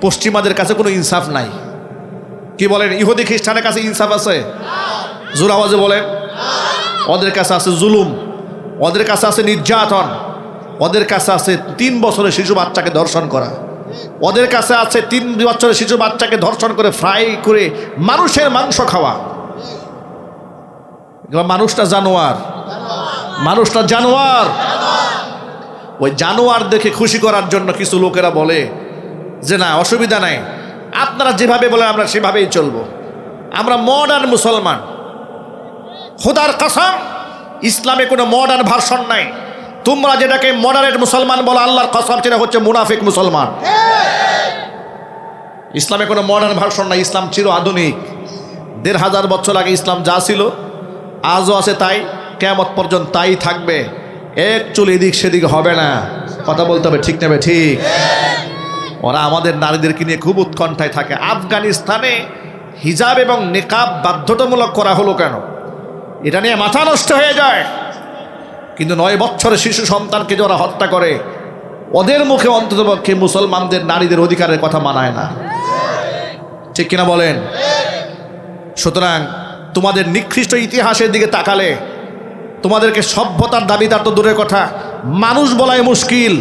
পশ্চিমাদের কাছে কোনো ইনসাফ নাই। কি বলেন? ইহুদি খ্রিস্টানের কাছে ইনসাফ আছে? জোর আওয়াজে বলেন। ওদের কাছে আছে জুলুম, ওদের কাছে আছে নির্যাতন, ওদের কাছে আছে 3 বছরের শিশু বাচ্চাকে ধর্ষণ করা, ওদের কাছে আছে 3 বছরের শিশু বাচ্চাকে ধর্ষণ করে ফ্রাই করে মানুষের মাংস খাওয়া। মানুষটা জানোয়ার, মানুষটা জানোয়ার। ওই জানোয়ার দেখে খুশি করার জন্য কিছু লোকেরা বলে যে না, অসুবিধা নাই, আপনারা যেভাবে বলেন আমরা সেভাবেই চলবো, আমরা মডার্ন মুসলমান। খোদার কসম, ইসলামে কোনো মডার্ন ভার্সন নাই। তোমরা যেটাকে মডারেট মুসলমান বলো, আল্লাহর কসম সেটা হচ্ছে মুনাফিক মুসলমান। ইসলামে কোনো মডার্ন ভার্সন নাই। ইসলাম চির আধুনিক। 1500 বছর আগে ইসলাম যা ছিল আজও আছে তাই, কিয়ামত পর্যন্ত তাই থাকবে। এক চুল এদিক সেদিক হবে না। কথা বলতে হবে, ঠিক নেবে? ঠিক। ওরা আমাদের নারীদেরকে নিয়ে খুব উৎকণ্ঠায় থাকে। আফগানিস্তানে হিজাব এবং নিকাব বাধ্যতামূলক করা হলো কেন? এটা নিয়ে মাথা নষ্ট হয়ে যায়। কিন্তু 9 বছরের শিশু সন্তানকে যারা হত্যা করে, ওদের মুখে অন্ততপক্ষে মুসলমানদের নারীদের অধিকারের কথা মানায় না। ঠিক কিনা বলেন? সুতরাং তোমাদের নিকৃষ্ট ইতিহাসের দিকে তাকালে তোমাদেরকে সভ্যতার দাবিদার তো দূরের কথা, মানুষ বলাই মুশকিল।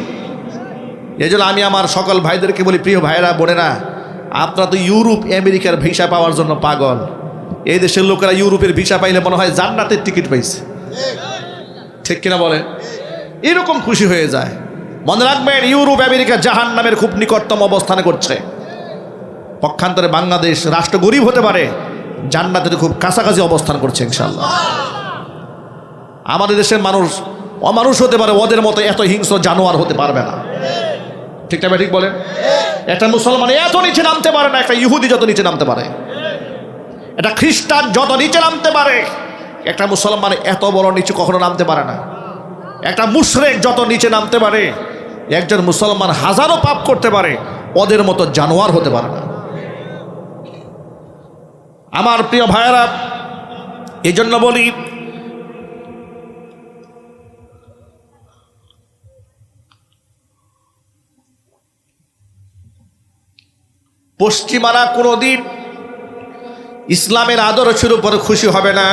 এই জন্য আমি আমার সকল ভাইদেরকে বলি, প্রিয় ভাইরা বোনেরা, আপনারা তো ইউরোপ আমেরিকার ভিসা পাওয়ার জন্য পাগল। এই দেশের লোকেরা ইউরোপের ভিসা পাইলে মনে হয় জান্নাতের টিকিট পাইছে। ঠিক কিনা বলেন? এরকম খুশি হয়ে যায়। মনে রাখবেন, ইউরোপ আমেরিকা জাহান্নামের খুব নিকটতম অবস্থানে করছে। পক্ষান্তরে বাংলাদেশ রাষ্ট্র গরিব হতে পারে, জান্নাতের খুব কাছাকাছি অবস্থান করছে ইনশাআল্লাহ। আমাদের দেশের মানুষ অমানুষ হতে পারে, ওদের মতো এত হিংস্র জানোয়ার হতে পারবে না। ঠিক না ঠিক বলেন? একটা মুসলমান এত নিচে নামতে পারে না একটা ইহুদি যত নিচে নামতে পারে, একটা খ্রিস্টান যত নিচে নামতে পারে একটা মুসলমান এত বড় নিচে কখনো নামতে পারে না। একটা মুশরিক যত নিচে নামতে পারে একজন মুসলমান হাজারো পাপ করতে পারে, ওদের মতো জানোয়ার হতে পারে না। আমার প্রিয় ভাইয়েরা, এই জন্য বলি পশ্চিমারা কোনোদিন ইসলামের আদর্শের উপরে খুশি হবে না।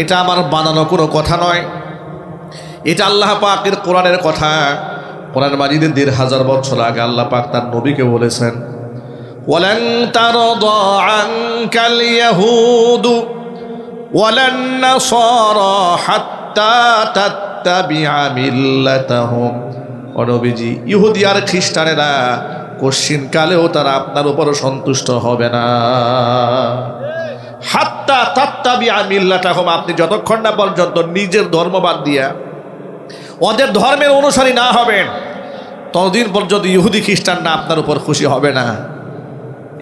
এটা আমার বানানো কোনো কথা নয়, এটা আল্লাহ পাকের কোরআনের কথা। কোরআন মাজিদের ১৫০০ বছর আগে আল্লাহ পাক তার নবীকে বলেছেন, ওয়ালান তারদা আনকাল ইয়াহুদু ওয়ালান নাসারা হাত্তা তাত্তাবিআ মিল্লাতাহুম। ও নবীজি, ইহুদি আর খ্রিস্টানেরা কশিনকালেও তারা আপনার উপর সন্তুষ্ট হবে না। হাত্তা তাত্তাবিআ মিল্লাতাহুম, আপনি যতক্ষণ না পর্যন্ত নিজের ধর্ম বাদ দিয়া ওদের ধর্মের অনুসারী না হবেন ততদিন পর্যন্ত ইহুদি খ্রিস্টানরা আপনার উপর খুশি হবে না।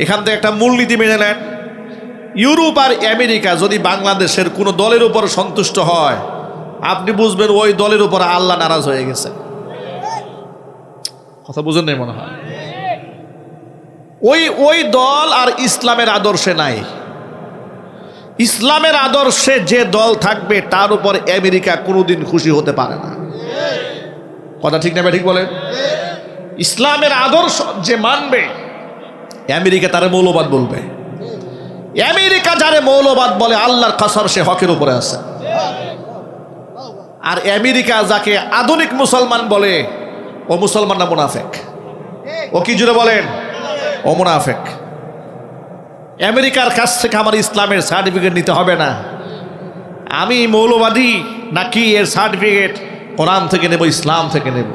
এখান থেকে একটা মূলনীতি মেনে নেন, ইউরোপ আর আমেরিকা যদি বাংলাদেশের কোনো দলের উপর সন্তুষ্ট হয় আপনি বুঝবেন ওই দলের উপর আল্লাহ নারাজ হয়ে গেছে। কথা বুঝেন নাই মনে হয়? ওই দল আর ইসলামের আদর্শে নাই। ইসলামের আদর্শে যে দল থাকবে তার উপর আমেরিকা কোনোদিন খুশি হতে পারে না। কথা ঠিক না ঠিক বলেন? ইসলামের আদর্শ যে মানবে আমেরিকা তারে মৌলবাদ বলবে। আমেরিকা যারে মৌলবাদ বলে আল্লাহর কসম সে হকের উপরে আছে। আর আমেরিকা যাকে আধুনিক মুসলমান বলে ও মুসলমান না মুনাফেক। ও কি জুড়ে বলেন? ও মুনাফেক। আমেরিকার কাছ থেকে আমার ইসলামের সার্টিফিকেট নিতে হবে না। আমি মৌলবাদী নাকি এর সার্টিফিকেট কোরআন থেকে নেব, ইসলাম থেকে নেব।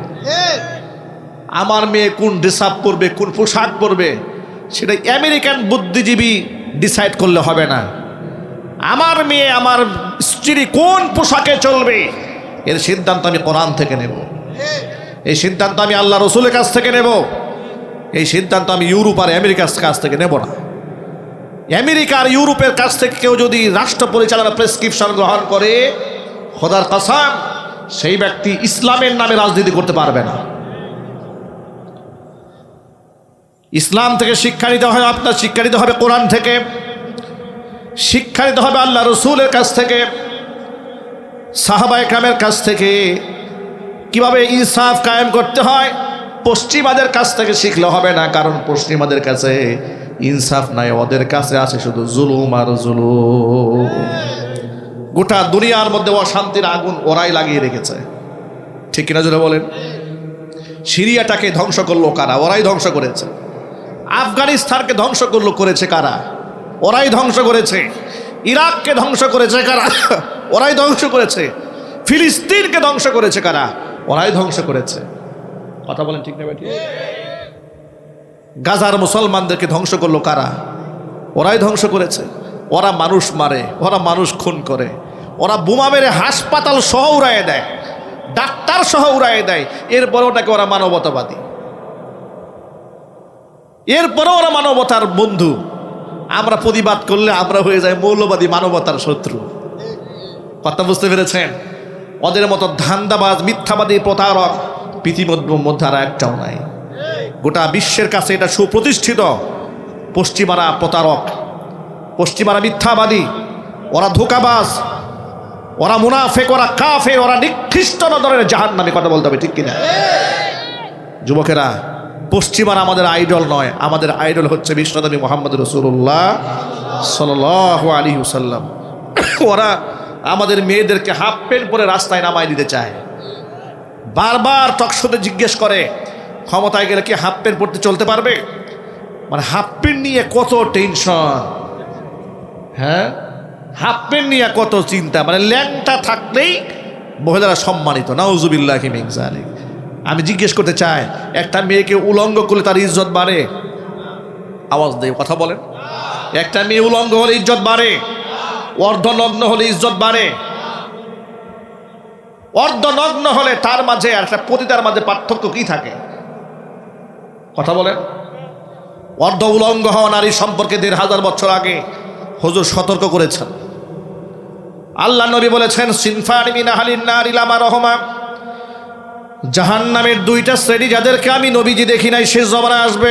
আমার মেয়ে কোন ড্রেস আপ পরবে, কোন পোশাক পরবে সেটা আমেরিকান বুদ্ধিজীবী ডিসাইড করলে হবে না। আমার মেয়ে, আমার স্ত্রী কোন পোশাকে চলবে এর সিদ্ধান্ত আমি কোরআন থেকে নেব। এই সিদ্ধান্ত আমি আল্লাহ রসুলের কাছ থেকে নেব। এই সিদ্ধান্ত আমি ইউরোপ আর আমেরিকার কাছ থেকে নেব না। আমেরিকা আর ইউরোপের কাছ থেকে কেউ যদি রাষ্ট্র পরিচালনা প্রেসক্রিপশন গ্রহণ করে খোদার কসম সেই ব্যক্তি ইসলামের নামে রাজনীতি করতে পারবে না। ইসলাম থেকে শিক্ষা নিতে হবে, আপনার শিক্ষা নিতে হবে কোরআন থেকে, শিক্ষা নিতে হবে আল্লাহ রসুলের কাছ থেকে, সাহাবা একরামের কাছ থেকে। কিভাবে ইনসাফ কায়েম করতে হয় পশ্চিমাদের কাছ থেকে শিখলে হবে না, কারণ পশ্চিমাদের কাছে ইনসাফ নাই, ওদের কাছে আছে শুধু জুলুম আর জুলুম। গোটা দুনিয়ার মধ্যে অশান্তির আগুন ওরাই লাগিয়ে রেখেছে। ঠিক কিনা জোরে বলেন? সিরিয়াটাকে ধ্বংস করলো কারা? ওরাই ধ্বংস করেছে। আফগানিস্তানকে ধ্বংস করেছে কারা? ওরাই ধ্বংস করেছে। ইরাককে ধ্বংস করেছে কারা? ওরাই ধ্বংস করেছে। ফিলিস্তিনকে ধ্বংস করেছে কারা? ওরাই ধ্বংস করেছে। কথা বলেন ঠিক না বেটি? গাজার মুসলমানদেরকে ধ্বংস করলো কারা? ওরাই ধ্বংস করেছে। ওরা মানুষ মারে, ওরা মানুষ খুন করে, ওরা বোমা মেরে হাসপাতাল সহ উড়াইয়ে দেয়, ডাক্তার সহ উড়াইয়ে দেয়। এরপরে ওটাকে ওরা মানবতাবাদী, এরপরে ওরা মানবতার বন্ধু। আমরা প্রতিবাদ করলে আমরা হয়ে যাই মৌলবাদী, মানবতার শত্রু। কথা বুঝতে পেরেছেন? ওদের মতো ধান্দাবাজ, মিথ্যাবাদী, প্রতারক পৃথিবীর মধ্যে আর একটাও নাই। গোটা বিশ্বের কাছে এটা সুপ্রতিষ্ঠিত। পশ্চিমারা প্রতারক, পশ্চিমারা মিথ্যাবাদী, ওরা ধোঁকাবাজ, ওরা মুনাফেক, ওরা কাফের, ওরা নিকৃষ্ট নজরের জাহান্নামী। কথা বলতে হবে ঠিক কিনা? যুবকেরা, পশ্চিমারা আমাদের আইডল নয়, আমাদের আইডল হচ্ছে বিশ্বনবী মুহাম্মদ রাসূলুল্লাহ সাল্লাল্লাহু আলাইহি ওয়াসাল্লাম। ওরা আমাদের মেয়েদেরকে হাফ প্যান্ট পরে রাস্তায় নামায় দিতে চায়। বারবার টকশোতে জিজ্ঞেস করে ক্ষমতায় গেলে কি হাফ প্যান্ট পরতে চলতে পারবে? মানে হাফ প্যান্ট নিয়ে কত টেনশন, হ্যাঁ, হাফ প্যান্ট নিয়ে কত চিন্তা। মানে ল্যাংটা থাকলেই মহিলারা সম্মানিত। নাউজুবিল্লাহি মিন যালিক। আমি জিজ্ঞেস করতে চাই, একটা মেয়েকে উলঙ্গ করলে তার ইজ্জত বাড়ে? আওয়াজ দিয়ে কথা বলেন। একটা মেয়ে উলঙ্গ হলে ইজ্জত বাড়ে, অর্ধনগ্ন হলে ইজ্জত বাড়ে। অর্ধনগ্ন হলে তার মাঝে আর একটা পতিতার মাঝে পার্থক্য কি থাকে? কথা বলেন। অর্ধ উলঙ্গ হওয়া নারী সম্পর্কে ১৫০০ বছর আগে হুজুর সতর্ক করেছেন। আল্লাহ নবী বলেছেন, সিনফানি মিন আহলিন নারি লা মারহুমা, জাহান্নামের দুইটা শ্রেণী যাদেরকে আমি নবীজি দেখি নাই শেষ জমানায় আসবে।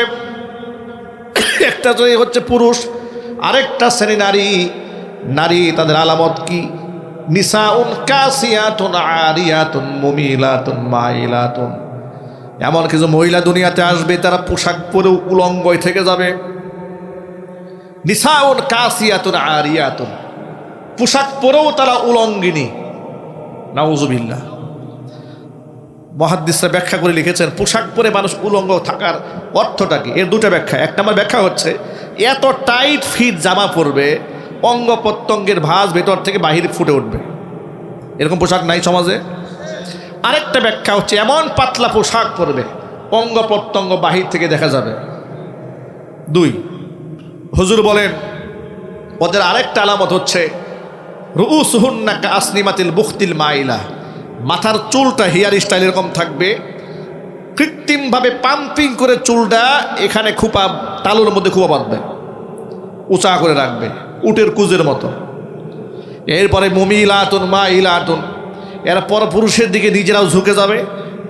একটা শ্রেণী হচ্ছে পুরুষ, আরেকটা শ্রেণী নারী। নারী তাদের আলামত কি? নিসাউন কাসিয়াতুন আরিয়াতুন মুমিলাতুন মাইলাতুন। এমন কিছু মহিলা দুনিয়াতে আসবে তারা পোশাক পরেও উলঙ্গই থেকে যাবে। নিসাউন কাসিয়াতুন আরিয়াতুন, পোশাক পরেও তারা উলঙ্গিনী। নাউজুবিল্লাহ। মুহাদ্দিসরা ব্যাখ্যা করে লিখেছেন পোশাক পরে মানুষ উলঙ্গ থাকার অর্থটা কি। এর দুটো ব্যাখ্যা। এক নম্বর ব্যাখ্যা হচ্ছে এত টাইট ফিট জামা পরবে অঙ্গ প্রত্যঙ্গের ভাঁজ ভেতর থেকে বাহিরে ফুটে উঠবে, এরকম পোশাক নাই সমাজে। আরেকটা ব্যাখ্যা হচ্ছে এমন পাতলা পোশাক পরবে অঙ্গ প্রত্যঙ্গ বাহির থেকে দেখা যাবে। 2, হুজুর বলেন ওদের আরেকটা আলামত হচ্ছে রুউসুহুন্না কাসনিমাতিল বুখতিল মাইলা, মাথার চুলটা হেয়ার স্টাইল এরকম থাকবে, কৃত্রিমভাবে পাম্পিং করে চুলটা এখানে খোপা, তালুর মধ্যে খোপা বাঁধবে, উঁচা করে রাখবে উটের কুজের মতো। এরপরে মুমিলাতুন মাইলাতুন, এরা পরপুরুষের দিকে নিজেরাও ঝুঁকে যাবে,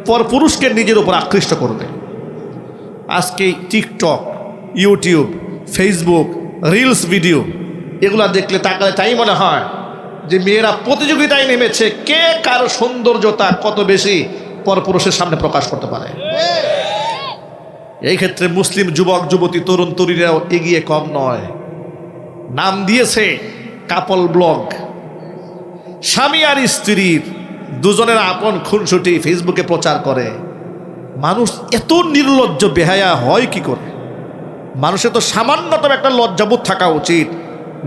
পরপুরুষকে নিজের উপর আকৃষ্ট করবে। আজকে TikTok, YouTube, Facebook, reels video এগুলা দেখলে তাকালে তাই মনে হয় যে মেয়েরা প্রতিযোগিতায় নেমেছে কে কার সৌন্দর্যতা কত বেশি পরপুরুষের সামনে প্রকাশ করতে পারে। এই ক্ষেত্রে মুসলিম যুবক যুবতী তরুণ তরুণীরাও এগিয়ে কম নয়। নাম দিয়েছে কাপল ব্লগ। স্বামী আর স্ত্রীর দুজনের আপন খুনসুটি ফেসবুকে প্রচার করে। মানুষ এত নির্লজ্জ বেহায়া হয় কি করে? মানুষের তো সামান্যতম একটা লজ্জাবোধ থাকা উচিত।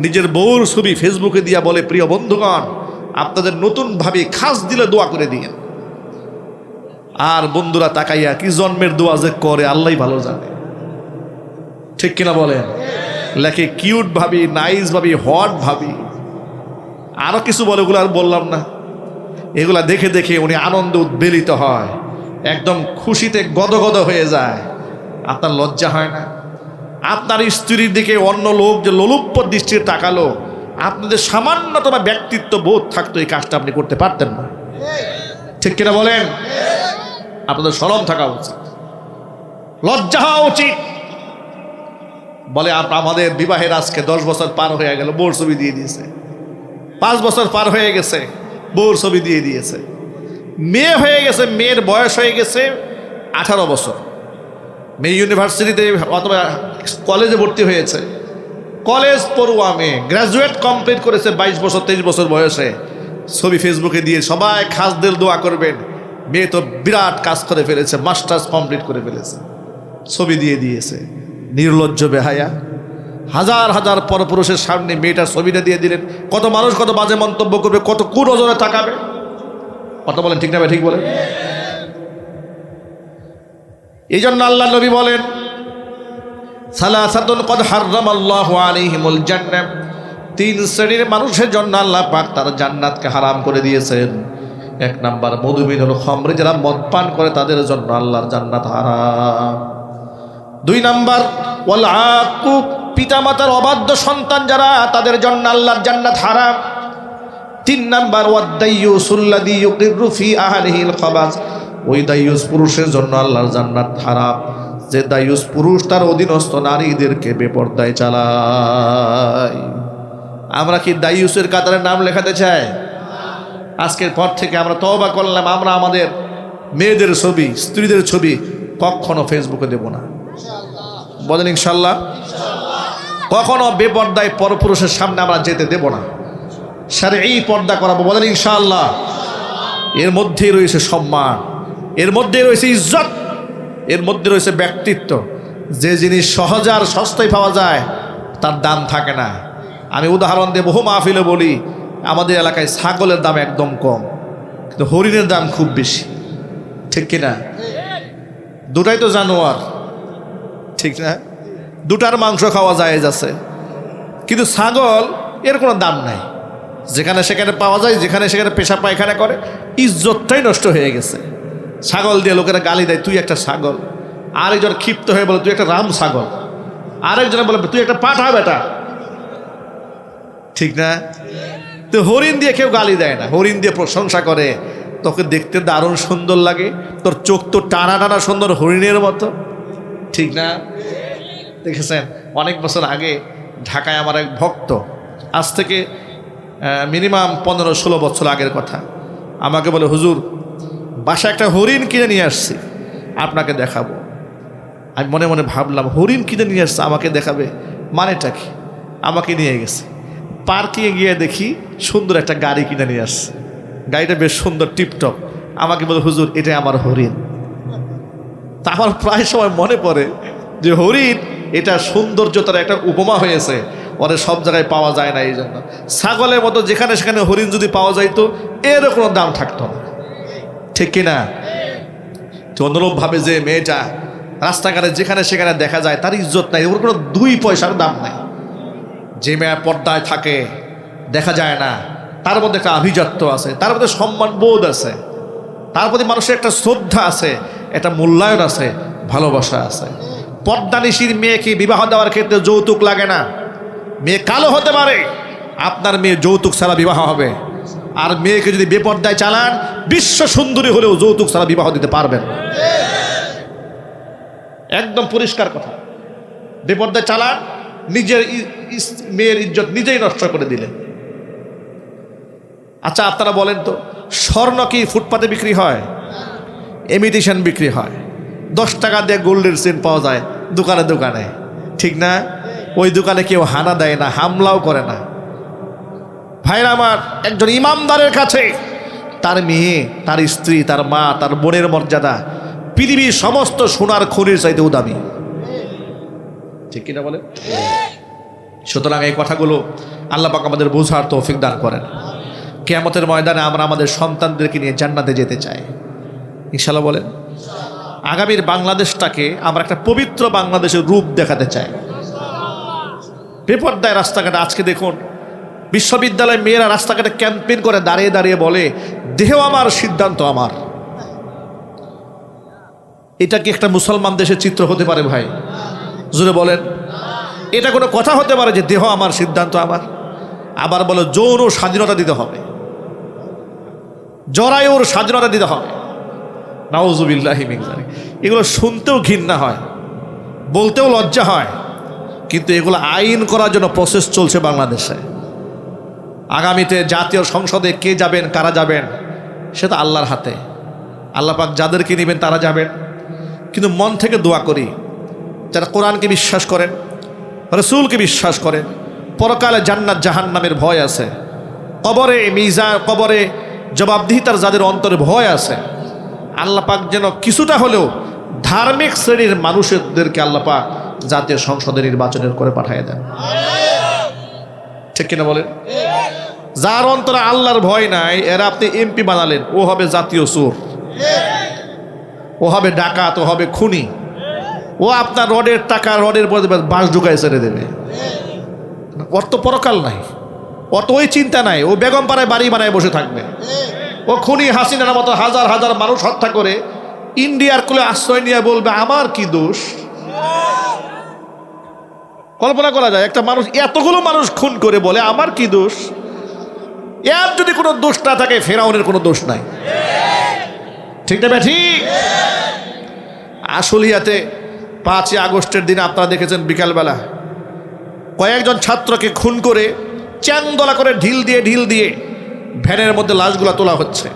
নিজের বউর ছবি ফেসবুকে দিয়া বলে, প্রিয় বন্ধুগণ আপনাদের নতুন ভাবে খাস দিলে দোয়া করে দিয়ে। আর বন্ধুরা তাকাইয়া কি জন্মের দোয়া যে করে আল্লাহ ভালো জানে, ঠিক কিনা বলেন? লেখে কিউট ভাবি, নাইস ভাবি, হট ভাবি, আরো কিছু বলে, ওগুলো আর বললাম না। এগুলা দেখে দেখে উনি আনন্দ উদ্বেলিত হয়, একদম খুশিতে গদগদ হয়ে যায়। আপনার লজ্জা হয় না? আপনার স্ত্রীর দিকে অন্য লোক যে লোলুপ্য দৃষ্টিতে তাকালো, আপনাদের সামান্যতম ব্যক্তিত্ব বোধ থাকতো এই কাজটা আপনি করতে পারতেন না, ঠিক কিনা বলেন? আপনাদের শরম থাকা উচিত, লজ্জা হওয়া উচিত। বলে আমাদের বিবাহের আজকে 10 বছর পার হয়ে গেল, বউর ছবি দিয়ে দিয়েছে। 5 বছর পার হয়ে গেছে, বউর ছবি দিয়ে দিয়েছে। মেয়ে হয়ে গেছে, মেয়ের বয়স হয়ে গেছে 18 বছর। মেয়ে ইউনিভার্সিটিতে অথবা কলেজে ভর্তি হয়েছে, কলেজ পড়ুয়া মেয়ে, গ্র্যাজুয়েট কমপ্লিট করেছে 22 বছর 23 বছর বয়সে। ছবি ফেসবুকে দিয়ে সবাই খাস দিল দোয়া করবেন, মেয়ে তো বিরাট কাজ করে ফেলেছে, মাস্টার্স কমপ্লিট করে ফেলেছে, ছবি দিয়ে দিয়েছে। নির্লজ্জ বেহায়া। হাজার হাজার পরপুরুষের সামনে মেয়েটার ছবিটা দিয়ে দিলেন। কত মানুষ কত বাজে মন্তব্য করবে, কত কুনজরে তাকাবে। কথা বলেন ঠিক না ভাই? ঠিক বলেন। এই জন্য আল্লাহ নবী বলেন, সালাসাতুন কদ হাররামাল্লাহু আলাইহিমুল জান্নাহ, 3 শ্রেণীর মানুষের জন্য আল্লাহ পাক তার জান্নাতকে হারাম করে দিয়েছেন। 1 নাম্বার মধুমিনুল খামর, যারা মদ পান করে তাদের জন্য আল্লাহর জান্নাত হারাম। 2 নাম্বার ওয়াল আকুক, পিতামাতার অবাধ্য সন্তান যারা, তাদের জন্য আল্লাহর জান্নাত হারাম। 3 নাম্বার ওয়াদাইয়ুসুল্লাযী ইউকিরু ফি আহলিহিল খাবাস, ওই দায়ুস পুরুষের জন্য আল্লাহর জান্নাত হারাম যে দায়ুস পুরুষ তার অধীনস্থ নারীদেরকে বেপরদায় চালায়। আমরা কি দায়ুসের কাতারে নাম লেখাতে চাই? আজকের পর থেকে আমরা তওবা করলাম, আমরা আমাদের মেয়েদের ছবি, স্ত্রীদের ছবি কখনো ফেসবুকে দেব না। বলেন ইনশাল্লাহ। কখনো বেপর্দায় পরপুরুষের সামনে আমরা যেতে দেব না, শারঈ পর্দা করাবো। বলেন ইনশাআল্লাহ। এর মধ্যেই রয়েছে সম্মান, এর মধ্যে রয়েছে ইজ্জত, এর মধ্যে রয়েছে ব্যক্তিত্ব। যে জিনিস সহজে আর সস্তায় পাওয়া যায় তার দাম থাকে না। আমি উদাহরণ দিয়ে বহু মাহফিলে বলি, আমাদের এলাকায় ছাগলের দাম একদম কম, কিন্তু হরিণের দাম খুব বেশি, ঠিক কিনা? দুটাই তো জানোয়ার, ঠিক না? দুটার মাংস খাওয়া যায় আছে, কিন্তু ছাগল এর কোনো দাম নাই। যেখানে সেখানে পাওয়া যায়, যেখানে সেখানে পেশাব পায়খানা করে, ইজ্জতটাই নষ্ট হয়ে গেছে। ছাগল দিয়ে লোকেরা গালি দেয়, তুই একটা ছাগল, আরেকজন ক্ষিপ্ত হয়ে বলে তুই একটা রাম ছাগল, আরেকজনে বলে তুই একটা পাঠা বেটা, ঠিক না? তো হরিণ দিয়ে কেউ গালি দেয় না, হরিণ দিয়ে প্রশংসা করে, তোকে দেখতে দারুণ সুন্দর লাগে, তোর চোখ তো টানা টানা সুন্দর হরিণের মতো, ঠিক না? দেখেছেন অনেক বছর আগে ঢাকায় আমার এক ভক্ত, আজ থেকে মিনিমাম 15-16 বছর আগের কথা, আমাকে বলে হুজুর বাসায় একটা হরিণ কিনে নিয়ে আসছি, আপনাকে দেখাবো। আমি মনে মনে ভাবলাম হরিণ কিনে নিয়ে আসছে আমাকে দেখাবে, মানেটা কি? আমাকে নিয়ে গেছে পার্কিংয়ে, গিয়ে দেখি সুন্দর একটা গাড়ি কিনে নিয়ে আসছে, গাড়িটা বেশ সুন্দর টিপটপ। আমাকে বলে হুজুর এটাই আমার হরিণ। তা আমার প্রায় সময় মনে পড়ে যে হরিণ এটা সৌন্দর্যতার একটা উপমা হয়েছে, ওরে সব জায়গায় পাওয়া যায় না, এই জন্য ছাগলের মতো যেখানে সেখানে হরিণ যদি পাওয়া যাইতো এর কোনো দাম থাকতো না, ঠিক কিনা? তো অনুরূপভাবে যে মেয়েটা রাস্তাঘাটে যেখানে সেখানে দেখা যায় তার ইজ্জত নাই, ওর কোনো 2 পয়সার দাম নাই। যে মেয়ে পর্দায় থাকে দেখা যায় না, তার মধ্যে একটা আভিজাত্য আছে, তার মধ্যে সম্মান বোধ আছে, তার প্রতি মানুষের একটা শ্রদ্ধা আছে, একটা মূল্যায়ন আছে, ভালোবাসা আছে। পর্দানিশীর মেয়েকে বিবাহ দেওয়ার ক্ষেত্রে যৌতুক লাগে না। মেয়ে কালো হতে পারে, আপনার মেয়ে যৌতুক ছাড়া বিবাহ হবে। আর মেয়েকে যদি বেপর্দায় চালান, বিশ্ব সুন্দরী হলেও যৌতুক ছাড়া বিবাহ দিতে পারবেন, একদম পরিষ্কার কথা। বেপর্দায় চালান, নিজের মেয়ের ইজ্জত নিজেই নষ্ট করে দিলেন। আচ্ছা আপনারা বলেন তো, স্বর্ণ কি ফুটপাতে বিক্রি হয়? ইমিটেশন বিক্রি হয়। 10 টাকা দিয়ে গোল্ডের চেন পাওয়া যায় দোকানে দোকানে, ঠিক না? ওই দোকানে কেউ হানা দেয় না, হামলাও করে না। ভাইরা আমার, একজন ইমামদারের কাছে তার মেয়ে, তার স্ত্রী, তার মা, তার বোনের মর্যাদা পৃথিবীর সমস্ত সোনার খনির চাইতেও দামি, ঠিক কিনা বলে? সুতরাং এই কথাগুলো আল্লাহ পাক আমাদের বোঝার তৌফিক দান করেন। কিয়ামতের ময়দানে আমরা আমাদের সন্তানদেরকে নিয়ে জান্নাতে যেতে চাই, ইনশাআল্লাহ বলেন। আগামীর বাংলাদেশটাকে আমরা একটা পবিত্র বাংলাদেশের রূপ দেখাতে চাই। বেপর্দায় রাস্তাঘাটে আজকে দেখুন, বিশ্ববিদ্যালয়ের মেয়েরা রাস্তাঘাটে ক্যাম্পেইন করে দাঁড়িয়ে দাঁড়িয়ে বলে দেহ আমার সিদ্ধান্ত আমার। এটা কি একটা মুসলমান দেশের চিত্র হতে পারে ভাই? জোরে বলেন, এটা কোনো কথা হতে পারে যে দেহ আমার সিদ্ধান্ত আমার? আবার বলো যৌন স্বাধীনতা দিতে হবে, জরায়ুর স্বাধীনতা দিতে হবে। নাউজুবিল্লাহি মিন যালিক। এগুলো শুনতেও ঘৃণা হয়, বলতেও লজ্জা হয়, কিন্তু এগুলো আইন করার জন্য প্রসেস চলছে বাংলাদেশে। আগামীতে জাতীয় সংসদে কে যাবেন, কারা যাবেন, সেটা আল্লাহর হাতে। আল্লাহ পাক যাদেরকে নেবেন তারা যাবেন। কিন্তু মন থেকে দোয়া করি, যারা কোরআনকে বিশ্বাস করেন, রসুলকে বিশ্বাস করেন, পরকালে জান্নাত জাহান্নামের ভয় আছে, কবরে মিজান, কবরে জবাবদিহিতার যাদের অন্তরে ভয় আছে, আল্লাহ পাক যেন কিছুটা হলেও ধার্মিক শ্রেণীর মানুষদেরকে আল্লাহ পাক জাতীয় সংসদে নির্বাচনের করে পাঠিয়ে দেন, ঠিক কিনা বলেন? যার অন্তরে আল্লাহর ভয় নাই, এরা আপনি এমপি বানালেন, ও হবে জাতীয় চোর, ও হবে ডাকাত, ও হবে খুনি, ও আপনার রডের টাকা রডের পরে বাঁশ ঢুকায় ছেড়ে দেবে। ওর তো পরকাল নাই, ওর তো ওই চিন্তা নাই, ও বেগম পাড়ায় বাড়ি বানায় বসে থাকবে। ও খুনি হাসিনার মতো হাজার হাজার মানুষ হত্যা করে ইন্ডিয়ার কোলে আশ্রয় নিয়ে বলবে আমার কি দোষ? কল্পনা করা যায়, একটা মানুষ এতগুলো মানুষ খুন করে বলে আমার কি দোষ? এর যদি কোনো দোষ না থাকে, ফেরাউনের কোনো দোষ নাই, ঠিক না ঠিক? আশুলিয়াতে 5ই আগস্টের দিনে আপনারা দেখেছেন বিকালবেলা কয়েকজন ছাত্রকে খুন করে চ্যাংদোলা করে ঢিল দিয়ে ভ্যানের মধ্যে লাশগুলা তোলা হচ্ছে।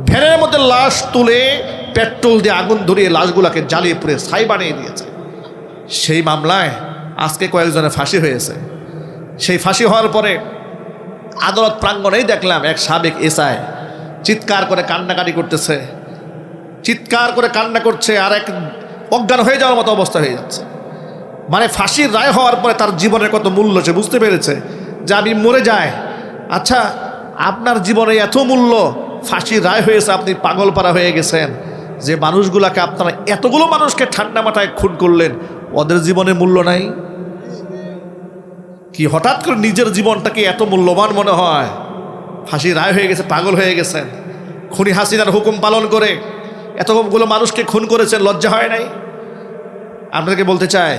ভ্যানের মধ্যে লাশ তুলে পেট্রোল দিয়ে আগুন ধরিয়ে লাশগুলাকে জ্বালিয়ে পুড়ে ছাই বানিয়ে দিয়েছে। সেই মামলায় আজকে কয়েকজনের ফাঁসি হয়েছে। সেই ফাঁসি হওয়ার পরে আদালত প্রাঙ্গণেই দেখলাম এক সাবেক এসআই চিৎকার করে কান্নাকাটি করতেছে, চিৎকার করে কান্না করছে, আর এক অজ্ঞান হয়ে যাওয়ার মতো অবস্থা হয়ে যাচ্ছে। মানে ফাঁসির রায় হওয়ার পরে তার জীবনের কত মূল্য সে বুঝতে পেরেছে যে আমি মরে যাই। আচ্ছা, আপনার জীবনে এত মূল্য, ফাঁসির রায় হয়েছে, আপনি পাগলপাড়া হয়ে গেছেন, যে মানুষগুলাকে আপনারা এতগুলো মানুষকে ঠান্ডা মাথায় খুন করলেন, ওদের জীবনে মূল্য নাই কি? হঠাৎ করে নিজের জীবনটাকে এত মূল্যবান মনে হয়? ফাঁসির রায় হয়ে গেছে, পাগল হয়ে গেছেন। খুনি হাসিনার হুকুম পালন করে এতগুলো মানুষকে খুন করেছেন, লজ্জা হয় নাই? আপনাদেরকে বলতে চাই,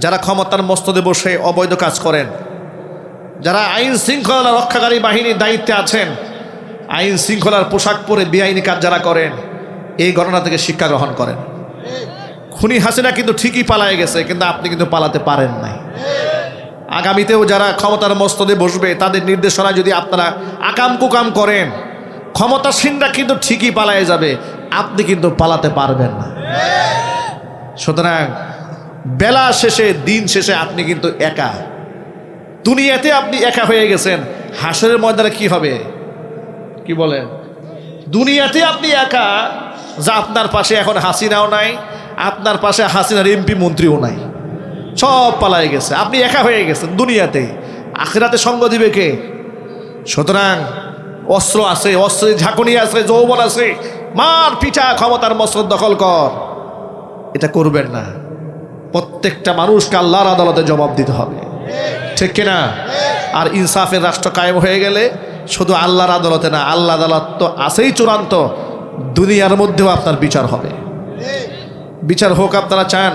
যারা ক্ষমতার মস্তদে বসে অবৈধ কাজ করেন, যারা আইন শৃঙ্খলা রক্ষাকারী বাহিনীর দায়িত্বে আছেন, আইন শৃঙ্খলার পোশাক পরে বেআইনি কাজ যারা করেন, এই ঘটনা থেকে শিক্ষা গ্রহণ করেন। খুনি হাসিনা কিন্তু ঠিকই পালায়ে গেছে, কিন্তু আপনি কিন্তু পালাতে পারেন নাই। আগামীতেও যারা ক্ষমতার মস্তদে বসবে, তাদের নির্দেশনা যদি আপনারা আকাম কুকাম করেন, ক্ষমতাসীনরা কিন্তু ঠিকই পালায়ে যাবে, আপনি কিন্তু পালাতে পারবেন না। সুতরাং বেলা শেষে, দিন শেষে আপনি কিন্তু একা। দুনিয়াতে আপনি একা হয়ে গেছেন, হাসরের ময়দানে কি হবে? কি বলেন? দুনিয়াতে আপনি একা, যা আপনার পাশে এখন হাসিনাও নাই, আপনার পাশে হাসিনার এমপি মন্ত্রীও নাই, সব পালায়ে গেছে, আপনি একা হয়ে গেছেন দুনিয়াতে। আখিরাতে সঙ্গ দিবে কে? সুতরাং অস্ত্র আছে, অস্ত্রের ঝাঁকুনি আছে, যৌবন আছে, মার পিঠা, ক্ষমতার মস্তদ দখল কর, এটা করবেন না। প্রত্যেকটা মানুষকে আল্লাহর আদালতে জবাব দিতে হবে, ঠিক কিনা? আর ইনসাফের রাষ্ট্র কায়েম হয়ে গেলে শুধু আল্লাহর আদালতে না, আল্লাহ আদালত তো আছেই চূড়ান্ত, দুনিয়ার মধ্যেও আপনার বিচার হবে। বিচার হোক আপনারা চান?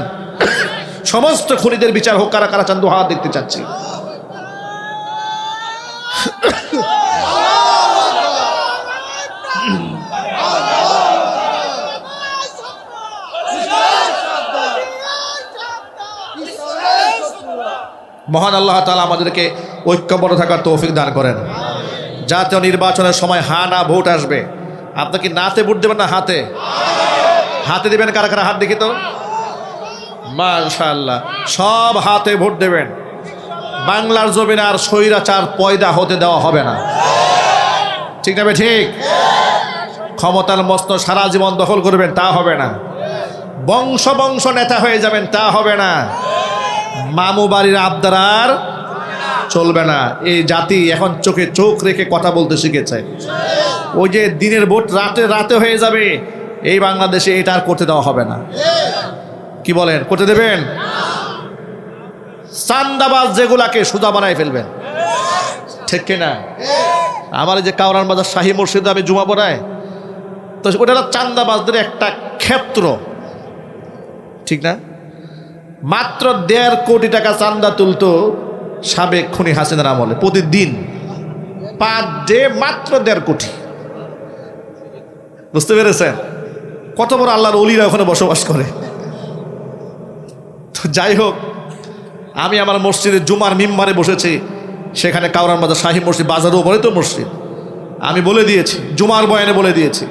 সমস্ত খুনিদের বিচার হোক। কারা কারা চান? দুহাত দেখতে চাচ্ছি। মহান আল্লাহ তাআলা আমাদেরকে ঐক্যবদ্ধ থাকার তৌফিক দান করেন। জাতীয় নির্বাচনের সময় হা না ভোট আসবে, আপনি কি নাতে ভোট দেবেন না হাতে? হাতে দেবেন। কারা কারা হাত দেখি তো? মাশাআল্লাহ, সব হাতে ভোট দেবেন। বাংলার জমিনে আর স্বৈরাচার পয়দা হতে দেওয়া হবে না, ঠিক না? ঠিক। ক্ষমতার মস্ত সারা জীবন দখল করবেন, তা হবে না। বংশ বংশ নেতা হয়ে যাবেন, তা হবে না। মামু বাড়ির আবদার আর চলবে না। এই জাতি এখন চোখে চোখ রেখে কথা বলতে শিখেছে। ওই যে দিনের ভোট রাতে রাতে হয়ে যাবে, এই বাংলাদেশে এটা আর করতে দেওয়া হবে না। কি বলেন? করতে দেবেন? চান্দাবাজ যেগুলাকে সুদা বানায় ফেলবেন, ঠিক কিনা? আমার যে কাওরান বাজার শাহী মসজিদে আমি জুমা পড়াই, তো ওটা চান্দাবাজদের একটা ক্ষেত্র, ঠিক না? মাত্র 1.5 কোটি টাকা চান্দা তুলতো সাবেক খুনি হাসিনার আমলে প্রতিদিন, পার ডে মাত্র 1.5 কোটি। বুঝতে পেরেছেন কত বড় আল্লাহর ওলিরা ওখানে বসবাস করে? তো যাই হোক, আমি আমার মসজিদে জুমার মিম্বারে বসেছি, সেখানে কাওরান বাজার শাহী মসজিদ, বাজারও বলে তো মসজিদ, আমি বলে দিয়েছি, জুমার বয়ানে বলে দিয়েছি,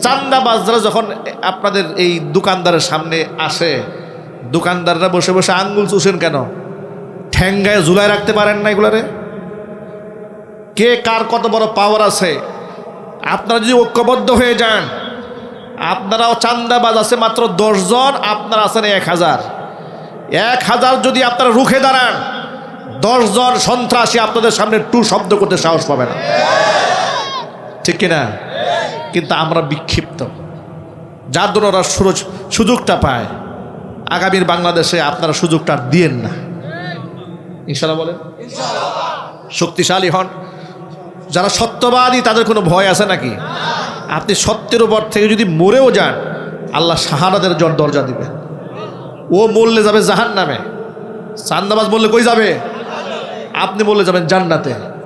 চান্দাবাজরা যখন আপনাদের এই দোকানদারের সামনে আসে, দোকানদাররা বসে বসে আঙ্গুল চুষেন কেন? ঠ্যাঙ্গায় ঝুলায় রাখতে পারেন না এগুলারে? কে কার কত বড় পাওয়ার আছে? আপনারা যদি ঐক্যবদ্ধ হয়ে যান, আপনারাও চান্দাবাজ আছে মাত্র 10 জন, আপনারা আছেন 1000। 1000 যদি আপনারা রুখে দাঁড়ান, 10 জন সন্ত্রাসী আপনাদের সামনে টু শব্দ করতে সাহস পাবে না, ঠিক কিনা? কিন্তু আমরা বিক্ষিপ্ত, যার জন্য ওরা সুযোগটা পায়। আগামীর বাংলাদেশে আপনারা সুযোগটা দিয়েন না, ইনশাআল্লাহ বলেন। শক্তিশালী হন। যারা সত্যবাদী, তাদের কোনো ভয় আছে নাকি? আপনি সত্যের উপর থেকে যদি মরেও যান, আল্লাহ শাহাদাতের দরজা দিবেন। ও মরলে যাবে জাহান্নামে, চান্দাবাজ বললে কই যাবে? আপনি বললে যাবেন জান্নাতে।